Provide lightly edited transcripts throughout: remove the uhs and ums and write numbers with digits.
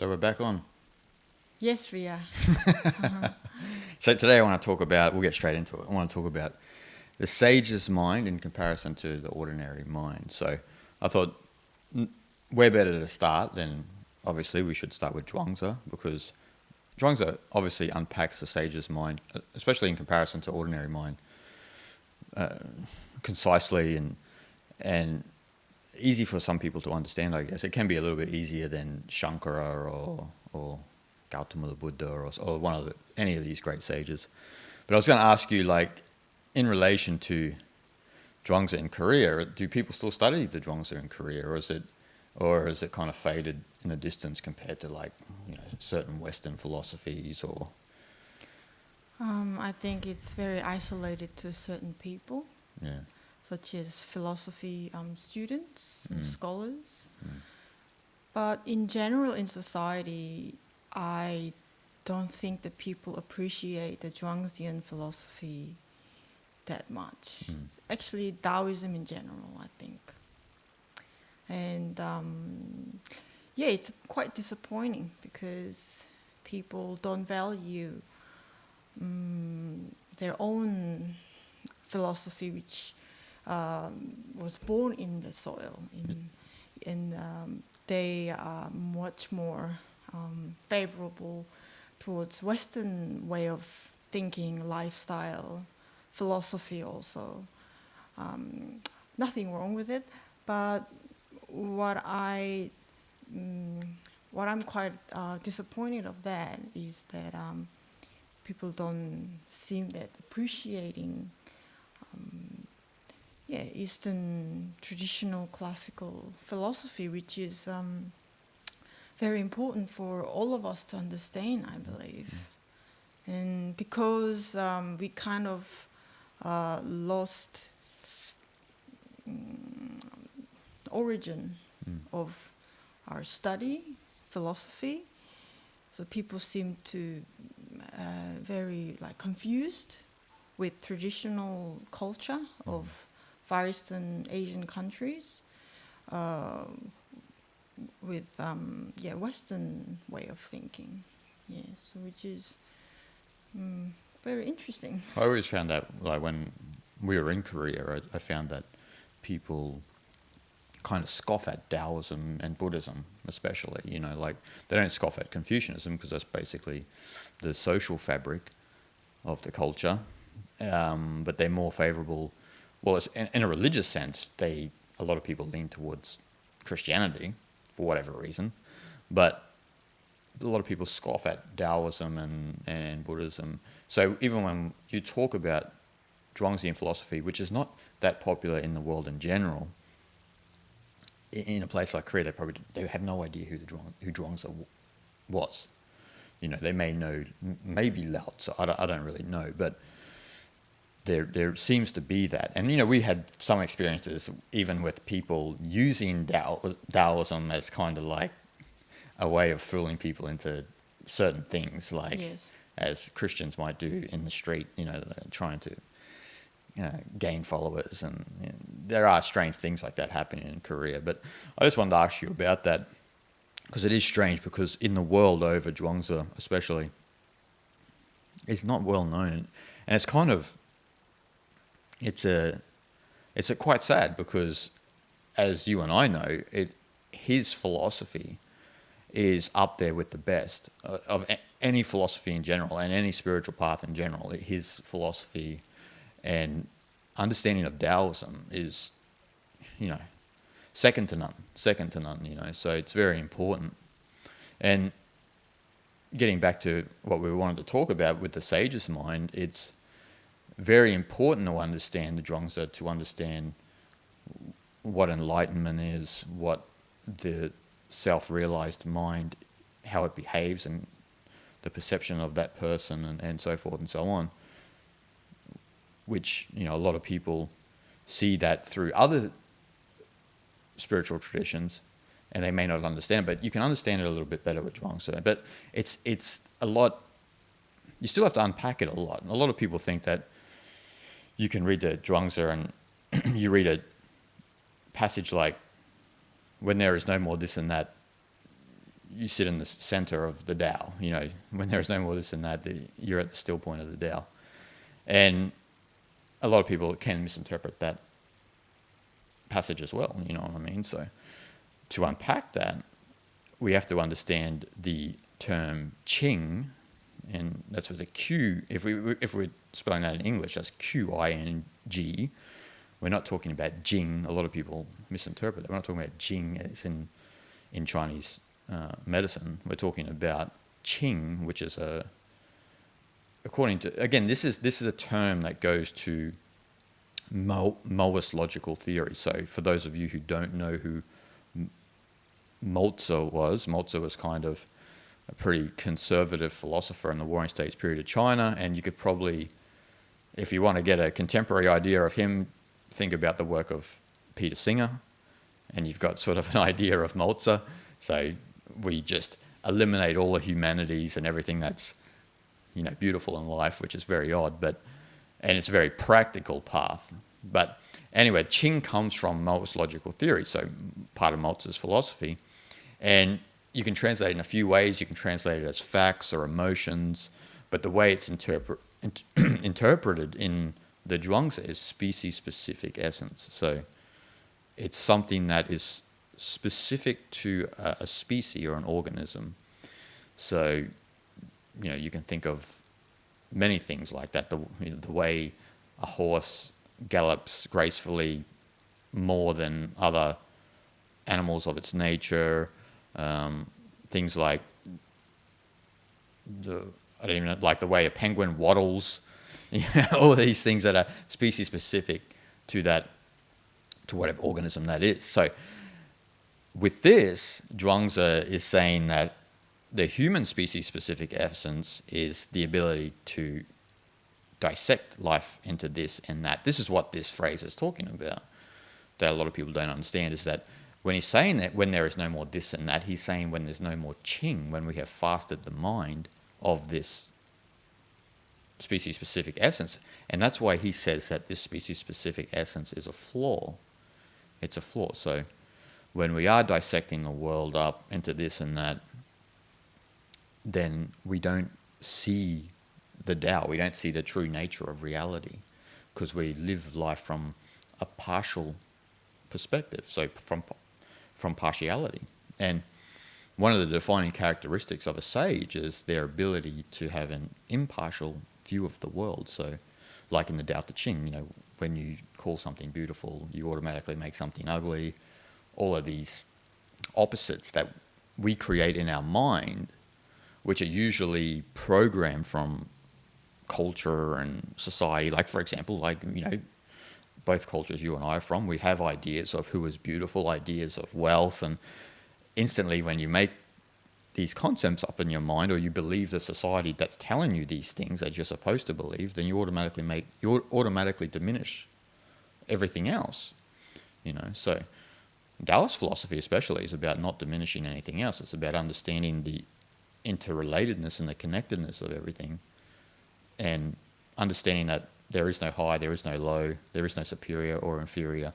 So we're back on. Yes, we are. So today I want to talk about, we'll get straight into it. I want to talk about the sage's mind in comparison to the ordinary mind. So I thought where better to start than, obviously we should start with Zhuangzi, because Zhuangzi obviously unpacks the sage's mind, especially in comparison to ordinary mind, concisely and easy for some people to understand, I guess. It can be a little bit easier than Shankara or Gautama the Buddha or one of any of these great sages. But I was going to ask you, like, in relation to Zhuangzi in Korea, do people still study the Zhuangzi in Korea, or is it kind of faded in the distance compared to, like, certain Western philosophies or? I think it's very isolated to certain people, Yeah. such as philosophy students, scholars. Mm. But in general, in society, I don't think that people appreciate the Zhuangzian philosophy that much. Mm. Actually, Taoism in general, I think. And it's quite disappointing because people don't value their own philosophy, which was born in the soil. They are much more favorable towards Western way of thinking, lifestyle, philosophy also. Nothing wrong with it, but what I'm quite disappointed of that is that people don't seem that appreciating Eastern traditional classical philosophy, which is very important for all of us to understand, I believe. And because we kind of lost origin of our study, philosophy, so people seem to very confused with traditional culture of Far Eastern Asian countries, with Western way of thinking. So which is very interesting. I always found that, like, when we were in Korea, I found that people kind of scoff at Taoism and Buddhism, especially. Like, they don't scoff at Confucianism because that's basically the social fabric of the culture, but they're more favorable. Well, in a religious sense, a lot of people lean towards Christianity for whatever reason, but a lot of people scoff at Taoism and Buddhism. So even when you talk about Zhuangzian philosophy, which is not that popular in the world in general, in a place like Korea, they have no idea who Zhuangzi was. They may know maybe Lao Tzu. I don't really know, but there seems to be that. And we had some experiences even with people using Taoism as kind of like a way of fooling people into certain things, like as Christians might do in the street, trying to gain followers, and there are strange things like that happening in Korea. But I just wanted to ask you about that, because it is strange, because in the world over, Zhuangzi especially is not well known, and it's kind of it's quite sad, because as you and I know, his philosophy is up there with the best of any philosophy in general, and any spiritual path in general. His philosophy and understanding of Taoism is, second to none. So it's very important. And getting back to what we wanted to talk about with the sage's mind, it's very important to understand the Zhuangzi, to understand what enlightenment is, what the self-realized mind, how it behaves, and the perception of that person, and so forth and so on, which a lot of people see that through other spiritual traditions, and they may not understand it, but you can understand it a little bit better with Zhuangzi. But it's a lot. You still have to unpack it a lot. And a lot of people think that you can read the Zhuangzi and you read a passage like, when there is no more this and that, you sit in the center of the Tao. You know, when there is no more this and that, you're at the still point of the Tao. And a lot of people can misinterpret that passage as well, you know what I mean? So to unpack that, we have to understand the term Qing, and that's with a Q. If we're spelling that in English, that's Qing. We're not talking about Jing. A lot of people misinterpret that. We're not talking about Jing as in Chinese medicine. We're talking about Qing, which is according to, again, this is a term that goes to Maoist logical theory. So for those of you who don't know who Mozi was kind of a pretty conservative philosopher in the Warring States period of China, and you could probably, if you want to get a contemporary idea of him, think about the work of Peter Singer, and you've got sort of an idea of Mozi. So we just eliminate all the humanities and everything that's, you know, beautiful in life, which is very odd, and it's a very practical path. But anyway, Qing comes from Maoist logical theory, so part of Mozi's philosophy. And you can translate it in a few ways. You can translate it as facts or emotions, but the way it's interpreted in the Zhuangzi is species-specific essence. So it's something that is specific to a species or an organism. So, you know, you can think of many things like that. The way a horse gallops gracefully more than other animals of its nature. Things like I don't even know, like the way a penguin waddles. You know, all of these things that are species specific to whatever organism that is. So with this, Zhuangzi is saying that the human species-specific essence is the ability to dissect life into this and that. This is what this phrase is talking about, that a lot of people don't understand, is that when he's saying that when there is no more this and that, he's saying when there's no more Qing, when we have fasted the mind of this species-specific essence. And that's why he says that this species-specific essence is a flaw. It's a flaw. So when we are dissecting the world up into this and that, then we don't see the Tao, we don't see the true nature of reality, because we live life from a partial perspective, so from partiality. And one of the defining characteristics of a sage is their ability to have an impartial view of the world. So like in the Tao Te Ching, you know, when you call something beautiful, you automatically make something ugly. All of these opposites that we create in our mind, which are usually programmed from culture and society. Like, for example, like, you know, both cultures you and I are from, we have ideas of who is beautiful, ideas of wealth, and instantly when you make these concepts up in your mind, or you believe the society that's telling you these things that you're supposed to believe, then you automatically diminish everything else, you know. So Taoist philosophy especially is about not diminishing anything else. It's about understanding the interrelatedness and the connectedness of everything, and understanding that there is no high, there is no low, there is no superior or inferior.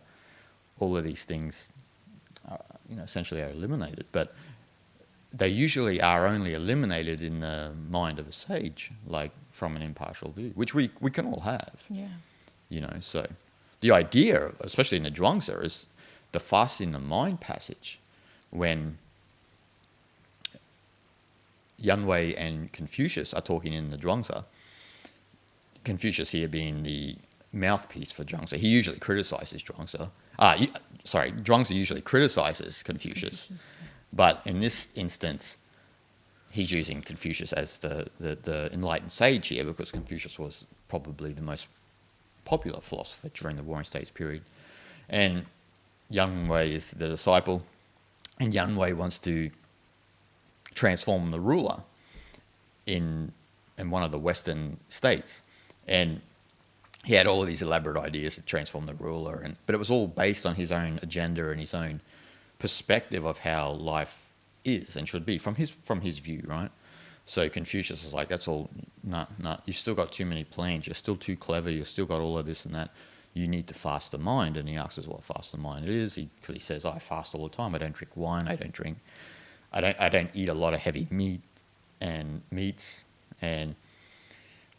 All of these things, you know, essentially are eliminated, but they usually are only eliminated in the mind of a sage, like from an impartial view, which we can all have. Yeah. You know, so the idea, especially in the Zhuangzi, is the fasting the mind passage, when Yanwei and Confucius are talking in the Zhuangzi. Confucius here being the mouthpiece for Zhuangzi. He usually criticizes Zhuangzi. Zhuangzi usually criticizes Confucius. But in this instance, he's using Confucius as the enlightened sage here, because Confucius was probably the most popular philosopher during the Warring States period. And Yanwei is the disciple, and Yanwei wants to transform the ruler in one of the Western states. And he had all of these elaborate ideas to transform the ruler, but it was all based on his own agenda and his own perspective of how life is and should be from his view, right? So Confucius is like, that's all, nah, you still got too many plans, you're still too clever, you've still got all of this and that, you need to fast the mind. And he asks us what fast the mind is, because he says, I fast all the time, I don't drink wine, I don't drink I don't eat a lot of heavy meats and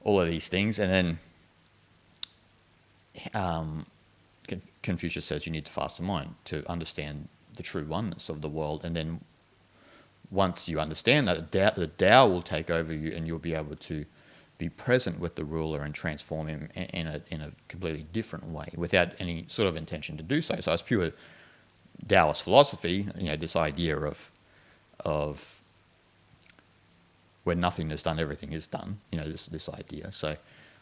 all of these things. And then Confucius says you need to fast the mind to understand the true oneness of the world. And then once you understand that, the Tao will take over you, and you'll be able to be present with the ruler and transform him in a completely different way without any sort of intention to do so. So it's pure Taoist philosophy, this idea of when nothing is done, everything is done. This idea. So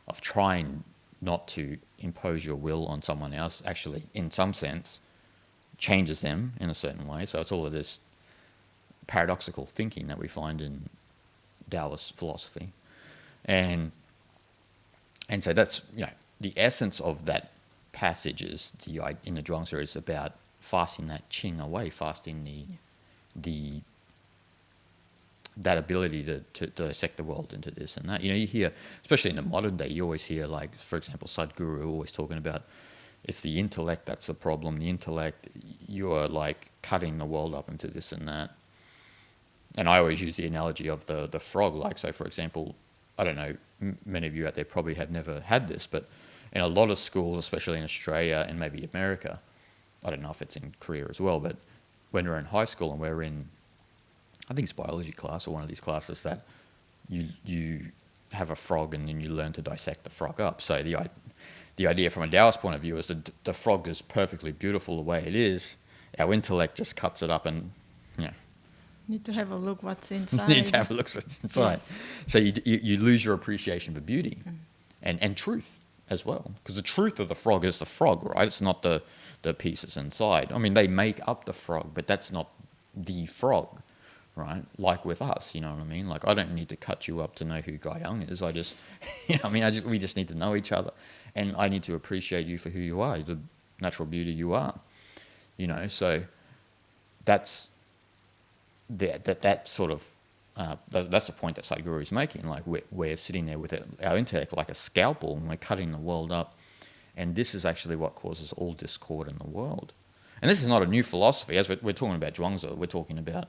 of trying not to impose your will on someone else actually, in some sense, changes them in a certain way. So it's all of this paradoxical thinking that we find in Taoist philosophy. And so that's, the essence of that passage is in the Zhuangzi is about fasting that qing away, fasting that ability to dissect the world into this and that. You hear, especially in the modern day, you always hear, like, for example, Sadhguru always talking about it's the intellect that's the problem. The intellect, you are like cutting the world up into this and that. And I always use the analogy of the frog. Like, so for example, I don't know, many of you out there probably have never had this, but in a lot of schools, especially in Australia and maybe America, I don't know if it's in Korea as well, but when we're in high school and we're in, I think it's biology class or one of these classes, that you have a frog and then you learn to dissect the frog up. So the idea from a Taoist point of view is that the frog is perfectly beautiful the way it is. Our intellect just cuts it up and, need to have a look what's inside. Need to have a look what's inside. Yes. So you lose your appreciation for beauty and truth as well. Because the truth of the frog is the frog, right? It's not the pieces inside. I mean, they make up the frog, but that's not the frog, right? Like with us, you know what I mean? Like, I don't need to cut you up to know who Guy Young is. I just, we just need to know each other. And I need to appreciate you for who you are, the natural beauty you are. So that's that sort of that's the point that Sadhguru is making. Like, we're sitting there with our intellect like a scalpel, and we're cutting the world up, and this is actually what causes all discord in the world. And this is not a new philosophy. As we're talking about Zhuangzi, we're talking about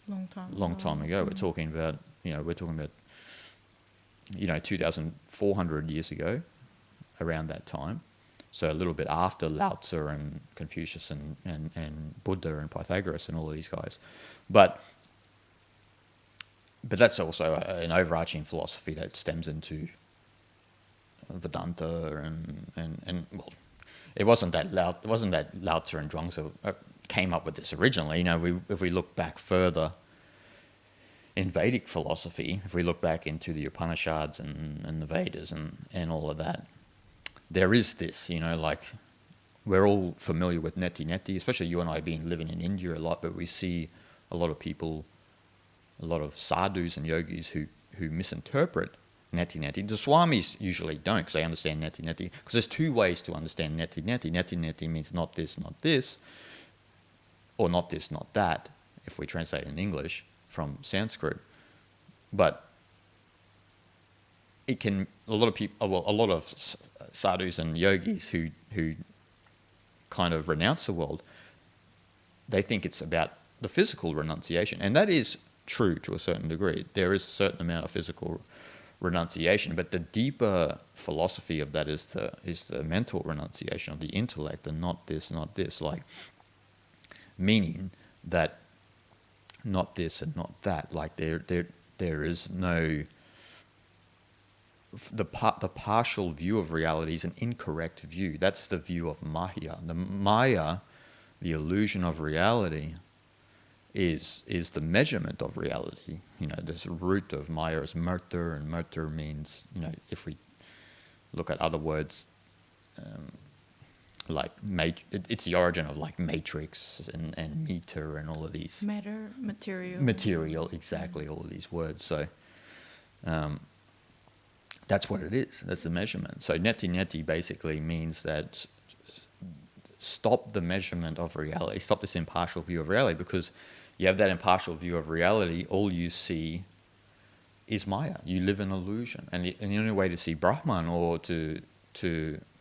long time ago. We're talking about 2,400 years ago, around that time. So a little bit after Lao Tzu and Confucius and Buddha and Pythagoras and all of these guys. But that's also an overarching philosophy that stems into Vedanta and well, it wasn't that Lao Tzu and Zhuangzi came up with this originally. If we look back further in Vedic philosophy, if we look back into the Upanishads and the Vedas and all of that, there is this, like, we're all familiar with neti, especially you and I being living in India a lot, but we see a lot of people, a lot of sadhus and yogis who misinterpret neti. The swamis usually don't, because they understand neti, because there's two ways to understand neti. Neti means not this, or not this, not that, if we translate in English from Sanskrit. But it can, a lot of sadhus and yogis who kind of renounce the world, they think it's about the physical renunciation, and that is true to a certain degree. There is a certain amount of physical renunciation, but the deeper philosophy of that is the mental renunciation of the intellect, and not this, like, meaning that not this and not that. Like, there is no. The partial view of reality is an incorrect view. That's the view of Maya. The Maya, the illusion of reality, is the measurement of reality. This root of Maya is murder, and murder means, if we look at other words, like it's the origin of like matrix and meter and all of these. Material, exactly, all of these words. So. That's what it is. That's the measurement. So neti basically means that stop the measurement of reality, stop this impartial view of reality, because you have that impartial view of reality, all you see is Maya. You live in illusion. And the only way to see Brahman, or to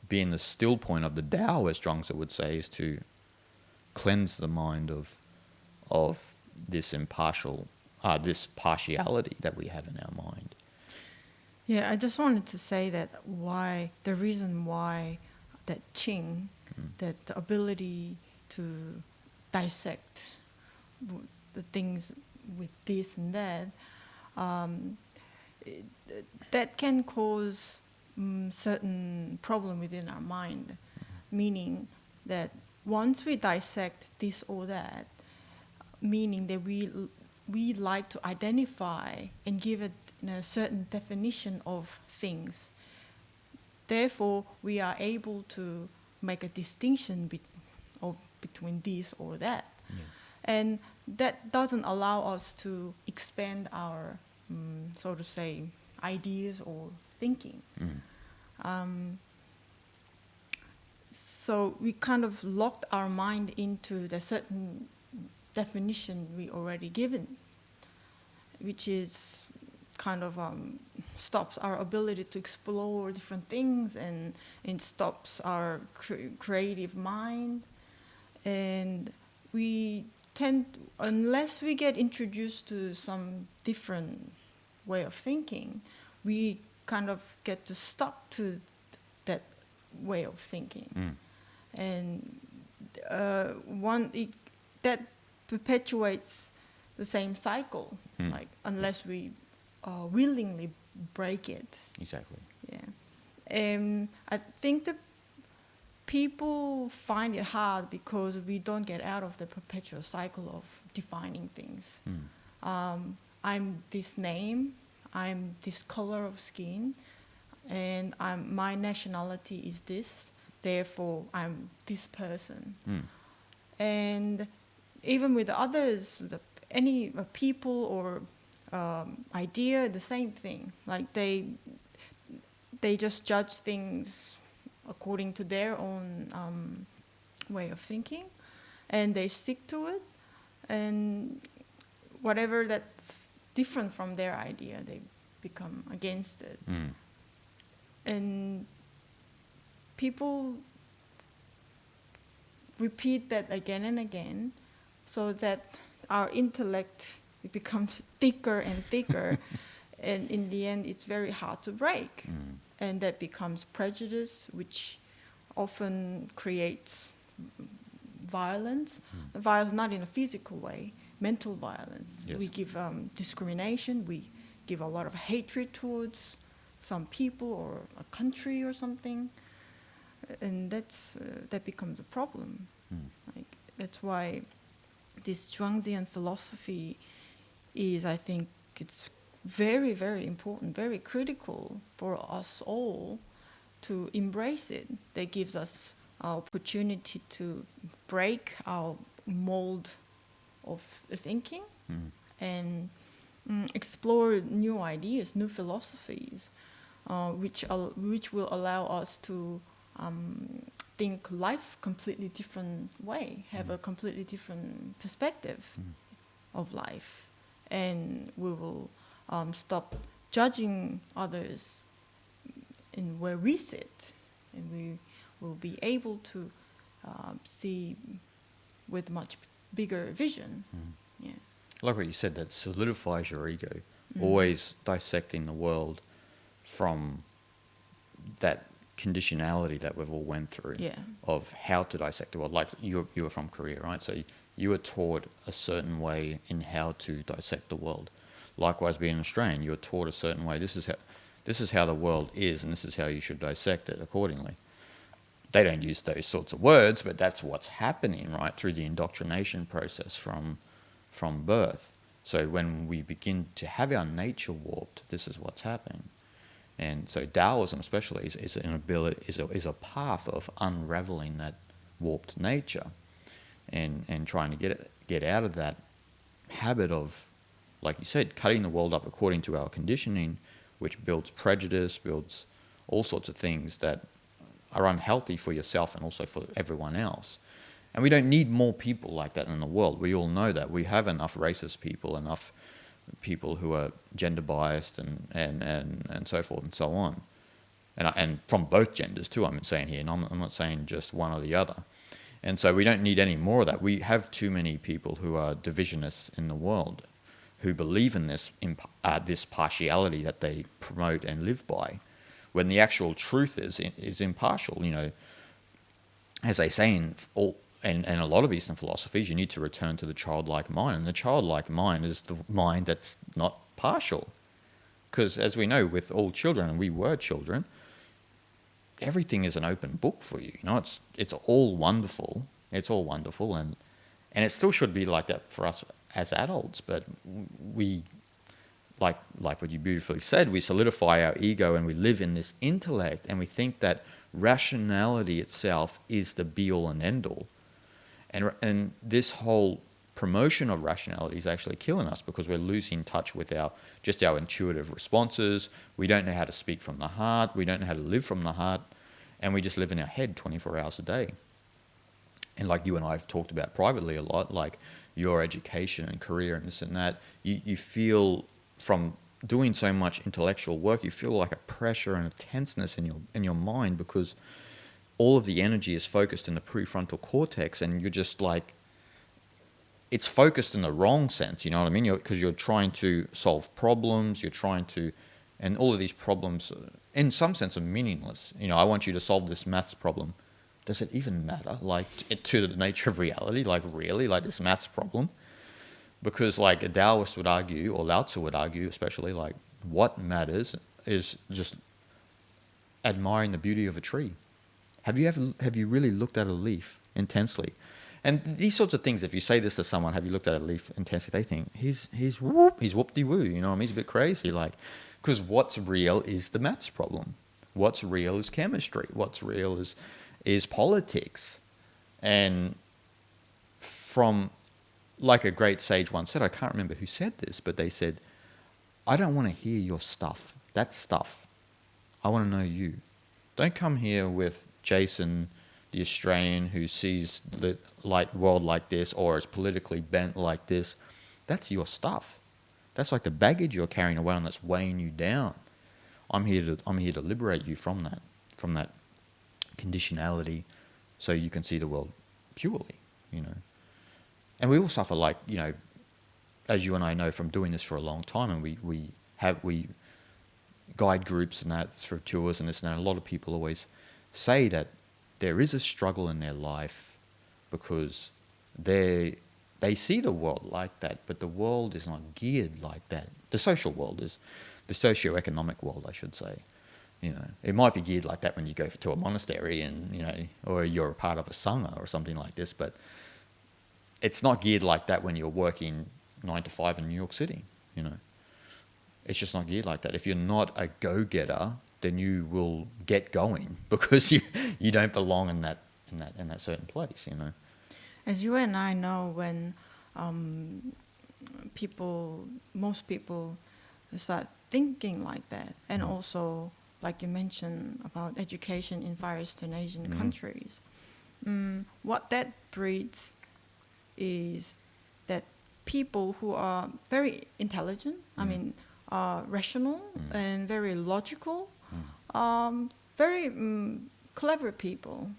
be in the still point of the Tao, as Zhuangzi would say, is to cleanse the mind of this this partiality that we have in our mind. Yeah, I just wanted to say that the reason why that Qing, that the ability to dissect the things with this and that, that can cause certain problem within our mind, meaning that once we dissect this or that, meaning that we like to identify and give it a certain definition of things. Therefore, we are able to make a distinction between this or that. Yeah. And that doesn't allow us to expand our, so to say, ideas or thinking. So we kind of locked our mind into the certain definition we already given, which is kind of stops our ability to explore different things, and it stops our creative mind. And we tend, unless we get introduced to some different way of thinking, we kind of get to stuck to that way of thinking. And that perpetuates the same cycle, like unless we willingly break it. Exactly. Yeah. And I think that people find it hard because we don't get out of the perpetual cycle of defining things. I'm this name, I'm this color of skin, and my nationality is this, therefore I'm this person. And even with others, any people or idea, the same thing. Like they just judge things according to their own way of thinking, and they stick to it. And whatever that's different from their idea, they become against it. And people repeat that again and again, so that our intellect becomes thicker and thicker, and in the end it's very hard to break. And that becomes prejudice, which often creates violence. Violence not in a physical way, mental violence. Yes. We give discrimination, we give a lot of hatred towards some people or a country or something, and that becomes a problem. Like, that's why this Zhuangzian philosophy is, I think, it's very, very important, very critical for us all to embrace it. That gives us an opportunity to break our mold of thinking and explore new ideas, new philosophies, which will allow us to think life completely different way, have a completely different perspective of life, and we will stop judging others in where we sit, and we will be able to see with much bigger vision. Yeah. Like what you said, that solidifies your ego, always dissecting the world from that conditionality that we've all went through of how to dissect the world. Like you were from Korea, right? So you were taught a certain way in how to dissect the world. Likewise, being an Australian, you were taught a certain way. This is how the world is, and this is how you should dissect it accordingly. They don't use those sorts of words, but that's what's happening, right, through the indoctrination process from birth. So when we begin to have our nature warped, this is what's happening. And so Taoism especially is a path of unraveling that warped nature and trying to get out of that habit of, like you said, cutting the world up according to our conditioning, which builds prejudice, builds all sorts of things that are unhealthy for yourself and also for everyone else. And we don't need more people like that in the world. We all know that. We have enough racist people, enough people who are gender biased and so forth and so on. And from both genders too, I'm saying here. And I'm not saying just one or the other. And so we don't need any more of that. We have too many people who are divisionists in the world, who believe in this partiality that they promote and live by, when the actual truth is impartial. You know, as they say in a lot of Eastern philosophies, you need to return to the childlike mind, and the childlike mind is the mind that's not partial. Because as we know, with all children, and we were children, everything is an open book for you. You know, it's all wonderful. It's all wonderful, and it still should be like that for us as adults. But we, like what you beautifully said, we solidify our ego and we live in this intellect, and we think that rationality itself is the be-all and end-all. And this whole promotion of rationality is actually killing us, because we're losing touch with our intuitive responses. We don't know how to speak from the heart. We don't know how to live from the heart. And we just live in our head 24 hours a day. And like you and I have talked about privately a lot, like your education and career and this and that, you feel from doing so much intellectual work, you feel like a pressure and a tenseness in your mind, because all of the energy is focused in the prefrontal cortex, and you're just like, it's focused in the wrong sense, you know what I mean? Because you're trying to solve problems, and all of these problems, in some sense, are meaningless. You know, I want you to solve this maths problem. Does it even matter, like, to the nature of reality? Like, really? Like, this maths problem? Because, like, a Taoist would argue, or Lao Tzu would argue especially, like, what matters is just admiring the beauty of a tree. Have you really looked at a leaf intensely? And these sorts of things, if you say this to someone, have you looked at a leaf intensely, they think, he's whoop-de-woo, you know what I mean? He's a bit crazy, like, because what's real is the maths problem. What's real is chemistry. What's real is politics. And from, like a great sage once said, I can't remember who said this, but they said, I don't want to hear your stuff. That's stuff. I want to know you. Don't come here with Jason, the Australian, who sees the world like this, or is politically bent like this. That's your stuff. That's like the baggage you're carrying around that's weighing you down. I'm here to liberate you from that conditionality, so you can see the world purely, you know. And we all suffer, like, you know, as you and I know from doing this for a long time, and we guide groups and that through tours and this and that. A lot of people always say that there is a struggle in their life because they see the world like that, but the world is not geared like that. The social world is, the socio-economic world, I should say. You know, it might be geared like that when you go to a monastery and, you know, or you're a part of a sangha or something like this, but it's not geared like that when you're working 9 to 5 in New York City, you know. It's just not geared like that. If you're not a go-getter, then you will get going, because you don't belong in that certain place, you know. As you and I know, when most people start thinking like that, and also, like you mentioned about education in Far Eastern Asian countries, what that breeds is that people who are very intelligent, rational and very logical, very clever people,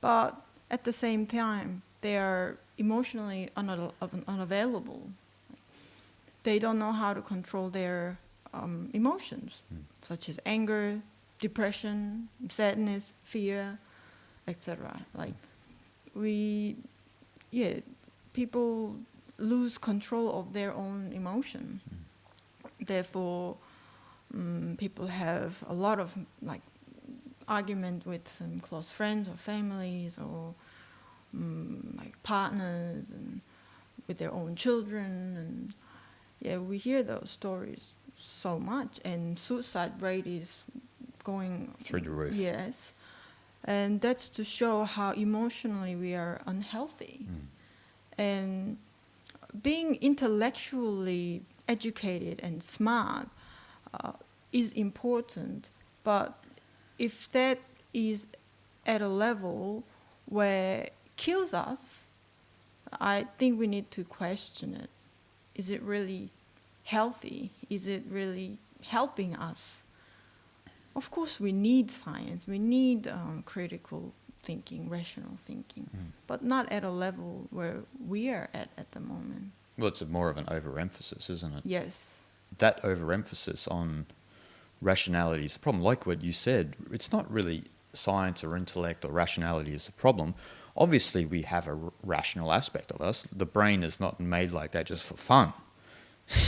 but at the same time they are emotionally unavailable. They don't know how to control their emotions, such as anger, depression, sadness, fear, etc. Like people lose control of their own emotion. Therefore, people have a lot of argument with close friends or families, or partners, and with their own children. And we hear those stories so much, and suicide rate is going through the roof. Yes, and that's to show how emotionally we are unhealthy. And being intellectually educated and smart is important, but if that is at a level where it kills us, I think we need to question it. Is it really healthy? Is it really helping us? Of course, we need science. We need critical thinking, rational thinking, but not at a level where we are at the moment. Well, it's more of an overemphasis, isn't it? Yes. That overemphasis on rationality is the problem. Like what you said, it's not really science or intellect or rationality is the problem. Obviously, we have a rational aspect of us. The brain is not made like that just for fun.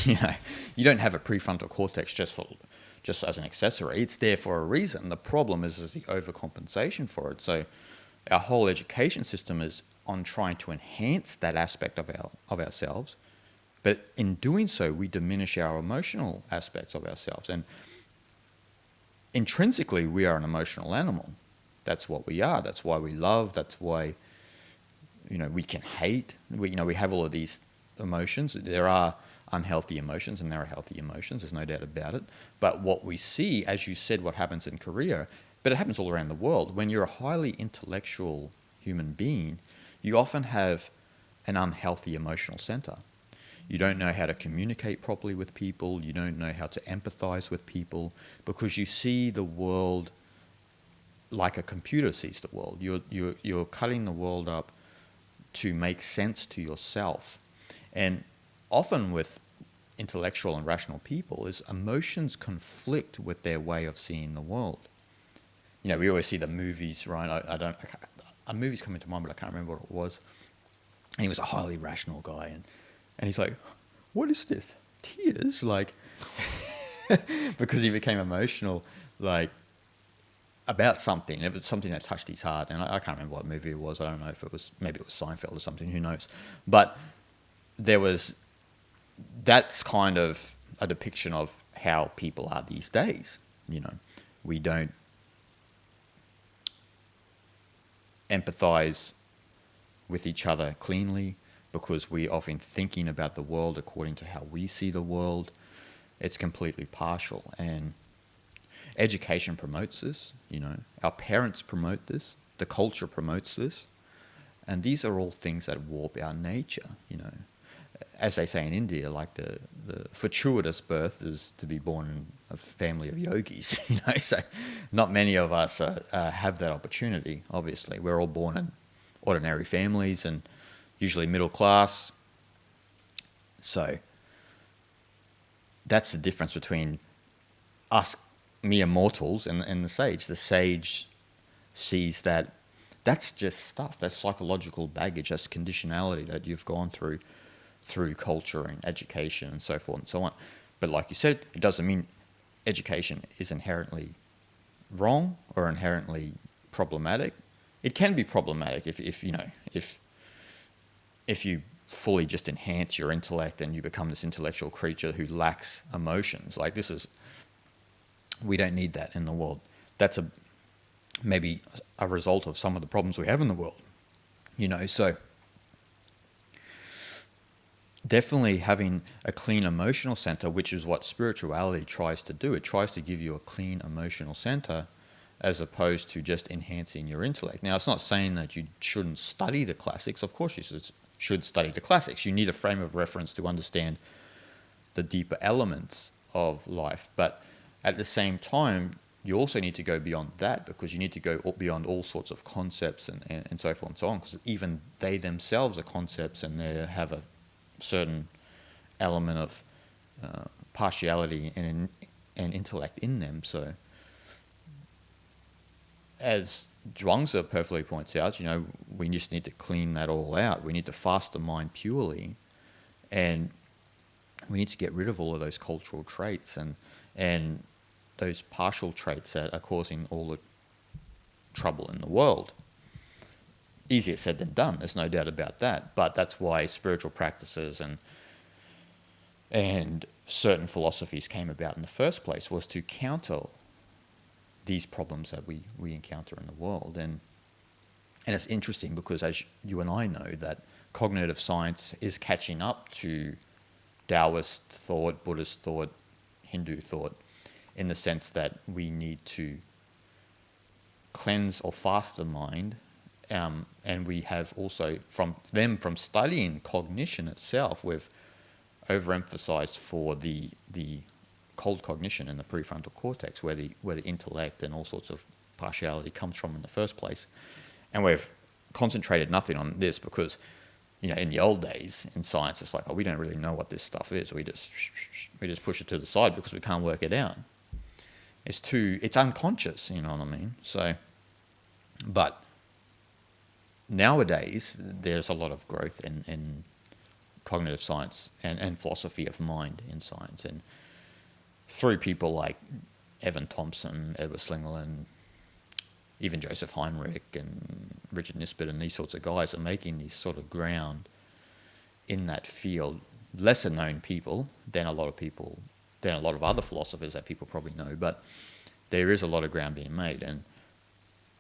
You don't have a prefrontal cortex just as an accessory. It's there for a reason. The problem is the overcompensation for it. So our whole education system is on trying to enhance that aspect of ourselves, but in doing so, we diminish our emotional aspects of ourselves. And intrinsically, we are an emotional animal. That's what we are. That's why we love. That's why, we can hate. We have all of these emotions. There are unhealthy emotions and there are healthy emotions. There's no doubt about it. But what we see, as you said, what happens in Korea, but it happens all around the world. When you're a highly intellectual human being, you often have an unhealthy emotional center. You don't know how to communicate properly with people. You don't know how to empathize with people because you see the world like a computer sees the world. You're cutting the world up to make sense to yourself. And often with intellectual and rational people is emotions conflict with their way of seeing the world. We always see the movies, right? A movie's coming to mind, but I can't remember what it was. And he was a highly rational guy, and he's like, "What is this? Tears?" Like, because he became emotional, like, about something. It was something that touched his heart, and I can't remember what movie it was. I don't know if maybe it was Seinfeld or something. Who knows? But that's kind of a depiction of how people are these days. We don't empathize with each other cleanly because we're often thinking about the world according to how we see the world. It's completely partial, and education promotes this. Our parents promote this, the culture promotes this, and these are all things that warp our nature. As they say in India, like the fortuitous birth is to be born in a family of yogis. So not many of us have that opportunity. Obviously, we're all born in ordinary families and usually middle class. So that's the difference between us mere mortals and the sage. The sage sees that that's just stuff. That's psychological baggage. That's conditionality that you've gone through culture and education and so forth and so on. But like you said, it doesn't mean education is inherently wrong or inherently problematic. It can be problematic if you fully just enhance your intellect and you become this intellectual creature who lacks emotions. Like we don't need that in the world. That's maybe a result of some of the problems we have in the world. So definitely having a clean emotional center, which is what spirituality tries to do. It tries to give you a clean emotional center as opposed to just enhancing your intellect. Now, it's not saying that you shouldn't study the classics. Of course you should study the classics. You need a frame of reference to understand the deeper elements of life. But at the same time, you also need to go beyond that because you need to go beyond all sorts of concepts and so forth and so on, because even they themselves are concepts and they have a certain element of partiality and intellect in them. So as Zhuangzi perfectly points out, we just need to clean that all out. We need to fast the mind purely, and we need to get rid of all of those cultural traits and those partial traits that are causing all the trouble in the world. Easier said than done, there's no doubt about that. But that's why spiritual practices and certain philosophies came about in the first place, was to counter these problems that we encounter in the world. And it's interesting because, as you and I know, that cognitive science is catching up to Taoist thought, Buddhist thought, Hindu thought, in the sense that we need to cleanse or fast the mind. And we have also, from studying cognition itself, we've overemphasized for the cold cognition in the prefrontal cortex, where the intellect and all sorts of partiality comes from in the first place. And we've concentrated nothing on this because, in the old days in science, it's like, oh, we don't really know what this stuff is. We just push it to the side because we can't work it out. It's unconscious, you know what I mean? So, but nowadays there's a lot of growth in cognitive science and philosophy of mind in science, and through people like Evan Thompson, Edward Slingerland, even Joseph Heinrich and Richard Nisbett and these sorts of guys are making this sort of ground in that field. Lesser known people than a lot of other philosophers that people probably know, but there is a lot of ground being made. And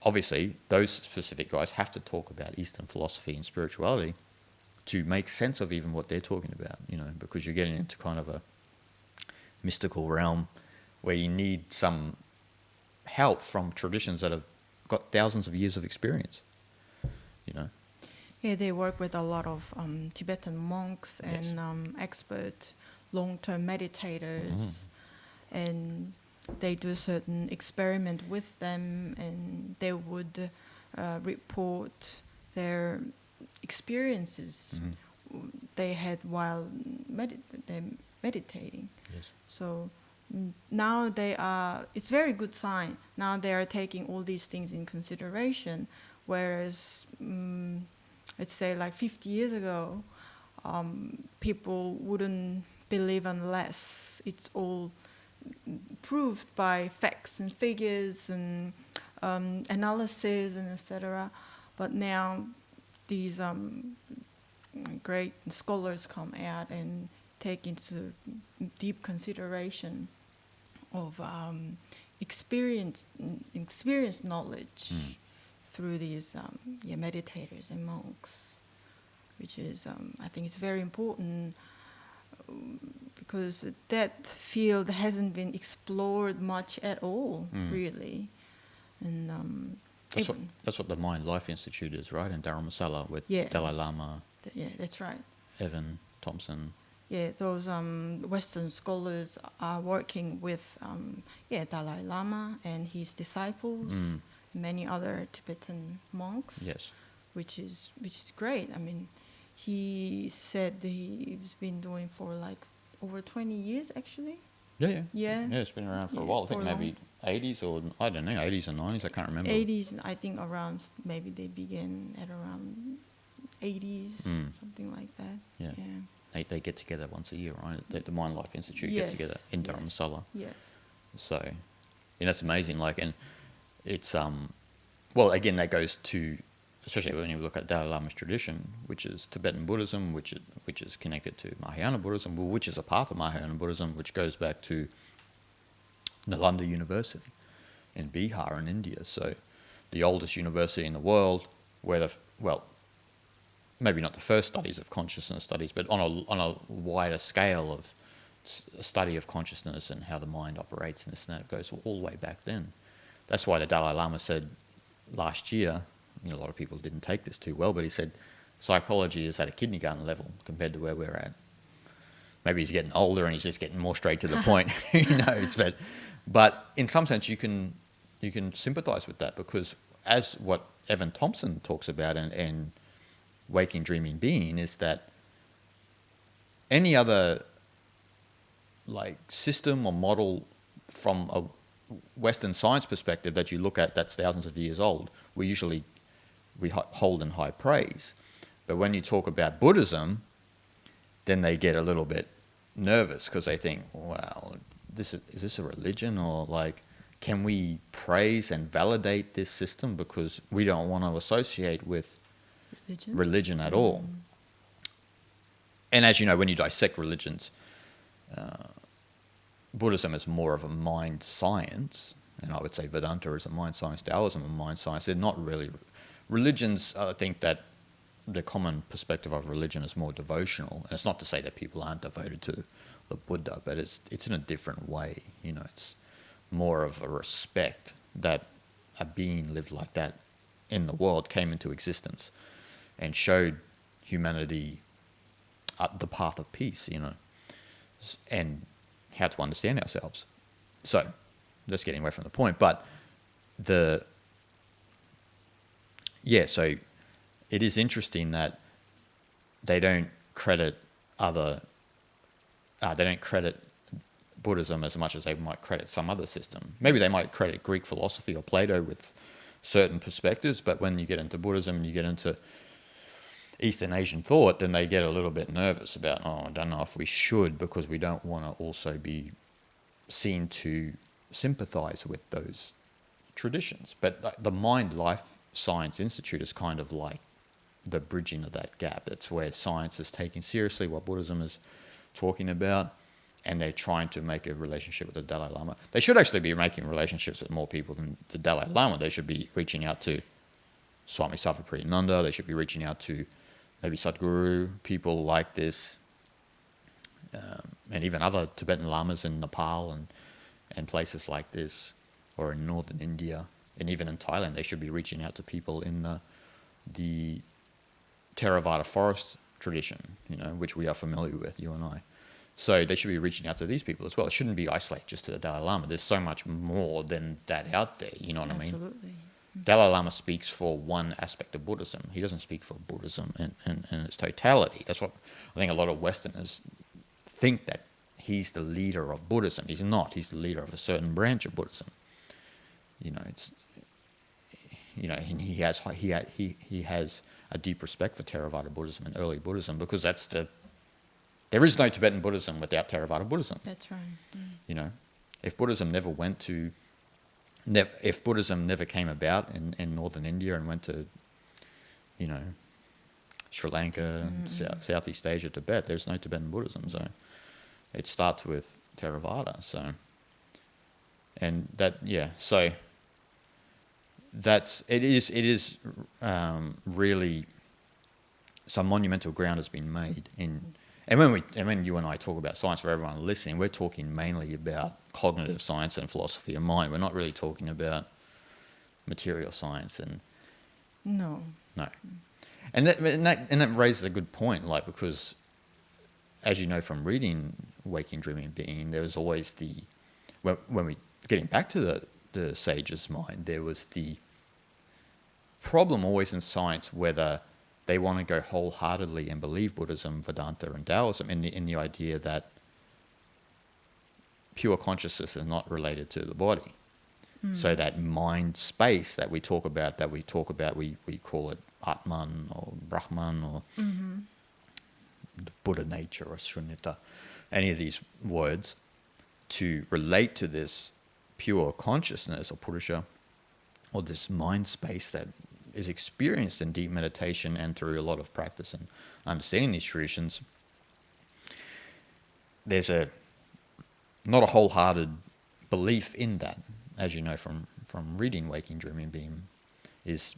obviously those specific guys have to talk about Eastern philosophy and spirituality to make sense of even what they're talking about, because you're getting into kind of a mystical realm where you need some help from traditions that have got thousands of years of experience, Yeah, they work with a lot of Tibetan monks and expert long-term meditators, and they do a certain experiment with them, and they would report their experiences they had while meditating. Yes. So now it's very good sign. Now they are taking all these things in consideration, whereas let's say like 50 years ago, people wouldn't believe unless it's all proved by facts and figures and analysis and etc. But now these great scholars come out and take into deep consideration of experienced knowledge through these meditators and monks, which is I think it's very important because that field hasn't been explored much at all, really. And that's what the Mind Life Institute is, right? In Dharamsala with Dalai Lama. Yeah, that's right. Evan Thompson. Yeah, those Western scholars are working with Dalai Lama and his disciples, many other Tibetan monks. Yes, which is great. I mean, he said he's been doing for like over 20 years actually. Yeah. It's been around for a while. I think maybe 80s or I don't know, 80s or 90s. I can't remember. 80s, I think around maybe they began at around 80s, something like that. Yeah. They get together once a year, right? The Mind Life Institute gets together in Dharamsala. Yes. So, that's amazing. Like, and it's well, again, that goes to, especially when you look at Dalai Lama's tradition, which is Tibetan Buddhism, which is connected to Mahayana Buddhism, which is a part of Mahayana Buddhism, which goes back to Nalanda University in Bihar in India. So, the oldest university in the world, where maybe not the first studies of consciousness studies, but on a wider scale of study of consciousness and how the mind operates and this and that. It goes all the way back then. That's why the Dalai Lama said last year, a lot of people didn't take this too well, but he said psychology is at a kindergarten level compared to where we're at. Maybe he's getting older and he's just getting more straight to the point. Who knows? But in some sense, you can sympathise with that, because as what Evan Thompson talks about and Waking Dreaming Being is that any other like system or model from a Western science perspective that you look at that's thousands of years old, we hold in high praise. But when you talk about Buddhism, then they get a little bit nervous because they think, well, is this a religion, or like, can we praise and validate this system because we don't want to associate with religion at all. And as you know, when you dissect religions, Buddhism is more of a mind science, and I would say Vedanta is a mind science, Taoism a mind science. They're not really religions. I think that the common perspective of religion is more devotional, and it's not to say that people aren't devoted to the Buddha, but it's in a different way. It's more of a respect that a being lived like that in the world, came into existence and showed humanity the path of peace, and how to understand ourselves. So, just getting away from the point, but yeah, so it is interesting that they don't credit Buddhism as much as they might credit some other system. Maybe they might credit Greek philosophy or Plato with certain perspectives, but when you get into Buddhism and you get into Eastern Asian thought, then they get a little bit nervous about, I don't know if we should, because we don't want to also be seen to sympathize with those traditions. But the Mind Life Science Institute is kind of like the bridging of that gap. It's where science is taking seriously what Buddhism is talking about, and they're trying to make a relationship with the Dalai Lama. They should actually be making relationships with more people than the Dalai Lama. They should be reaching out to Swami Sarvapriyananda. They should be reaching out to maybe Sadhguru, people like this, and even other Tibetan Lamas in Nepal and places like this, or in northern India, and even in Thailand. They should be reaching out to people in the Theravada forest tradition, which we are familiar with, you and I. So they should be reaching out to these people as well. It shouldn't be isolated just to the Dalai Lama. There's so much more than that out there, you know what I mean? Absolutely. Dalai Lama speaks for one aspect of Buddhism. He doesn't speak for Buddhism in its totality. That's what I think a lot of Westerners think, that he's the leader of Buddhism. He's not. He's the leader of a certain branch of Buddhism. And he has a deep respect for Theravada Buddhism and early Buddhism, because there is no Tibetan Buddhism without Theravada Buddhism. That's right. If Buddhism if Buddhism never came about in northern India and went to, Sri Lanka, Southeast Asia, Tibet, there's no Tibetan Buddhism. So it starts with Theravada. So, and that, yeah, so it is really some monumental ground has been made in. And when you and I talk about science, for everyone listening, we're talking mainly about cognitive science and philosophy of mind. We're not really talking about material science No. And that raises a good point, because as you know from reading Waking, Dreaming, Being, there was always when we getting back to the sage's mind, there was the problem always in science whether they want to go wholeheartedly and believe Buddhism, Vedanta, and Taoism in the idea that pure consciousness is not related to the body. So that mind space that we talk about, we call it Atman or Brahman or the Buddha nature or Shunyata, any of these words, to relate to this pure consciousness or Purusha, or this mind space that is experienced in deep meditation and through a lot of practice and understanding these traditions. There's not a wholehearted belief in that, as you know from reading Waking, Dreaming, Being, is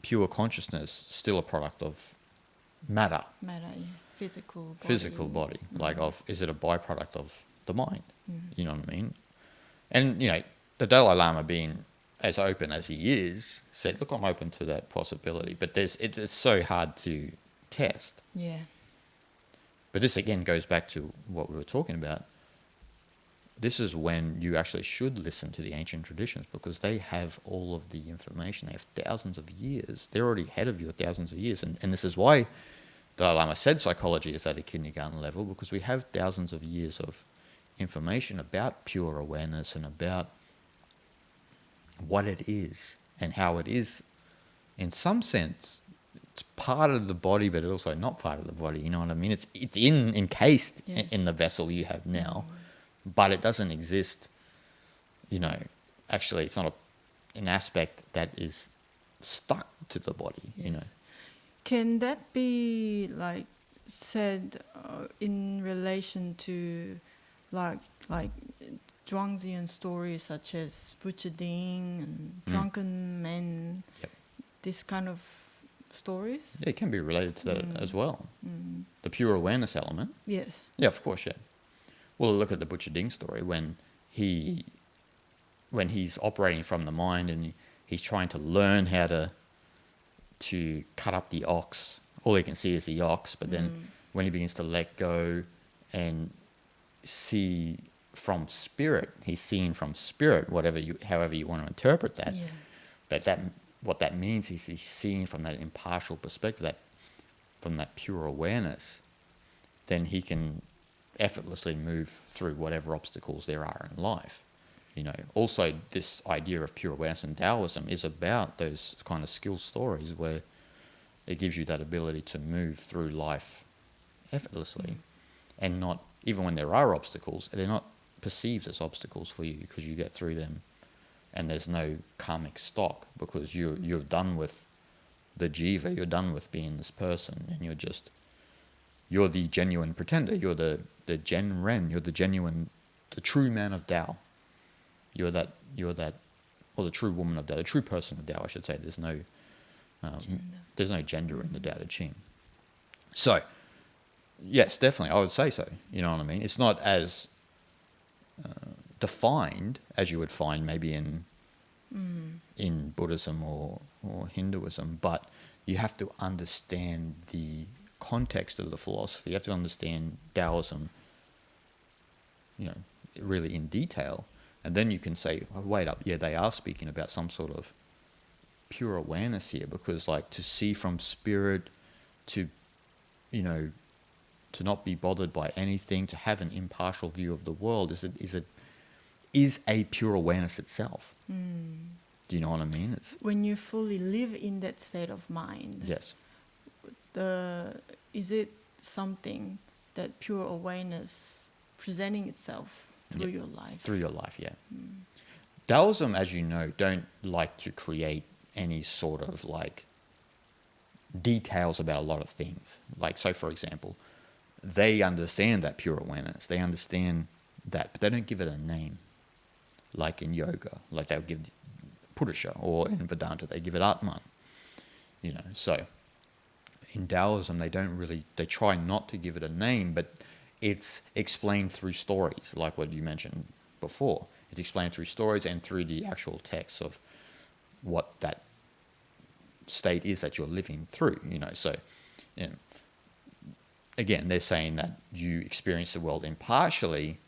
pure consciousness still a product of matter? Matter, yeah. Physical body. Is it a byproduct of the mind? You know what I mean? And, the Dalai Lama, being as open as he is, said, look, I'm open to that possibility. But it's so hard to test. Yeah. But this again goes back to what we were talking about. This is when you actually should listen to the ancient traditions, because they have all of the information. They have thousands of years. They're already ahead of you at thousands of years. And this is why Dalai Lama said psychology is at a kindergarten level, because we have thousands of years of information about pure awareness and about what it is and how it is, in some sense, it's part of the body, but it's also not part of the body. You know what I mean? It's encased in the vessel you have now, but it doesn't exist. Actually, it's not an aspect that is stuck to the body. Can that be said in relation to like Zhuangzi stories such as butcherding and drunken men, this kind of stories? Yeah, it can be related to that as well. The pure awareness element. Yes. Yeah, of course, yeah. Well, look at the butcherding story when he's operating from the mind and he's trying to learn how to cut up the ox. All he can see is the ox, but then when he begins to let go and see from spirit, he's seeing from spirit, however you want to interpret that. what that means is he's seeing from that impartial perspective, from that pure awareness, then he can effortlessly move through whatever obstacles there are in life. Also this idea of pure awareness in Taoism is about those kind of skill stories where it gives you that ability to move through life effortlessly, and not, even when there are obstacles, they're not perceived as obstacles for you because you get through them, and there's no karmic stock because you're done with the jiva, you're done with being this person, and you're the genuine pretender, you're the Gen Ren, you're the true man of Tao. You're that, or the true woman of Tao, the true person of Tao, I should say. There's no gender in the Tao Te Ching. So, yes, definitely, I would say so. You know what I mean? It's not as defined as you would find maybe in Buddhism or Hinduism, but you have to understand the context of the philosophy. You have to understand Taoism, really in detail, and then you can say, oh, wait up, yeah, they are speaking about some sort of pure awareness here, because like to see from spirit, to not be bothered by anything, to have an impartial view of the world is a pure awareness itself. Do you know what I mean? It's when you fully live in that state of mind. Yes. Is it something that pure awareness presenting itself through your life? Through your life, yeah. Taoism, as you know, don't like to create any sort of like details about a lot of things. Like, so for example, they understand that pure awareness. They understand that, but they don't give it a name. Like in yoga, like they'll give Purusha, or in Vedanta, they give it Atman. So in Taoism, they try not to give it a name, but it's explained through stories, like what you mentioned before. It's explained through stories and through the actual text of what that state is that you're living through. So again, they're saying that you experience the world impartially,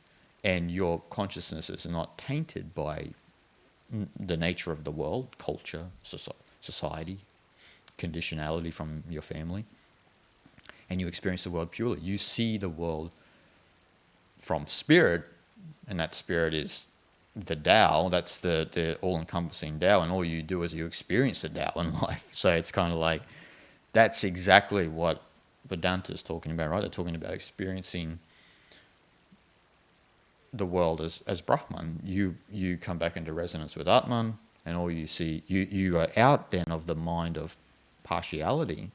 and your consciousness is not tainted by the nature of the world, culture, society, conditionality from your family, and you experience the world purely. You see the world from spirit, and that spirit is the Tao. That's the all-encompassing Tao, and all you do is you experience the Tao in life. So it's kind of like, that's exactly what Vedanta is talking about, right? They're talking about experiencing the world as Brahman. You come back into resonance with Atman, and all you see, you are out then of the mind of partiality,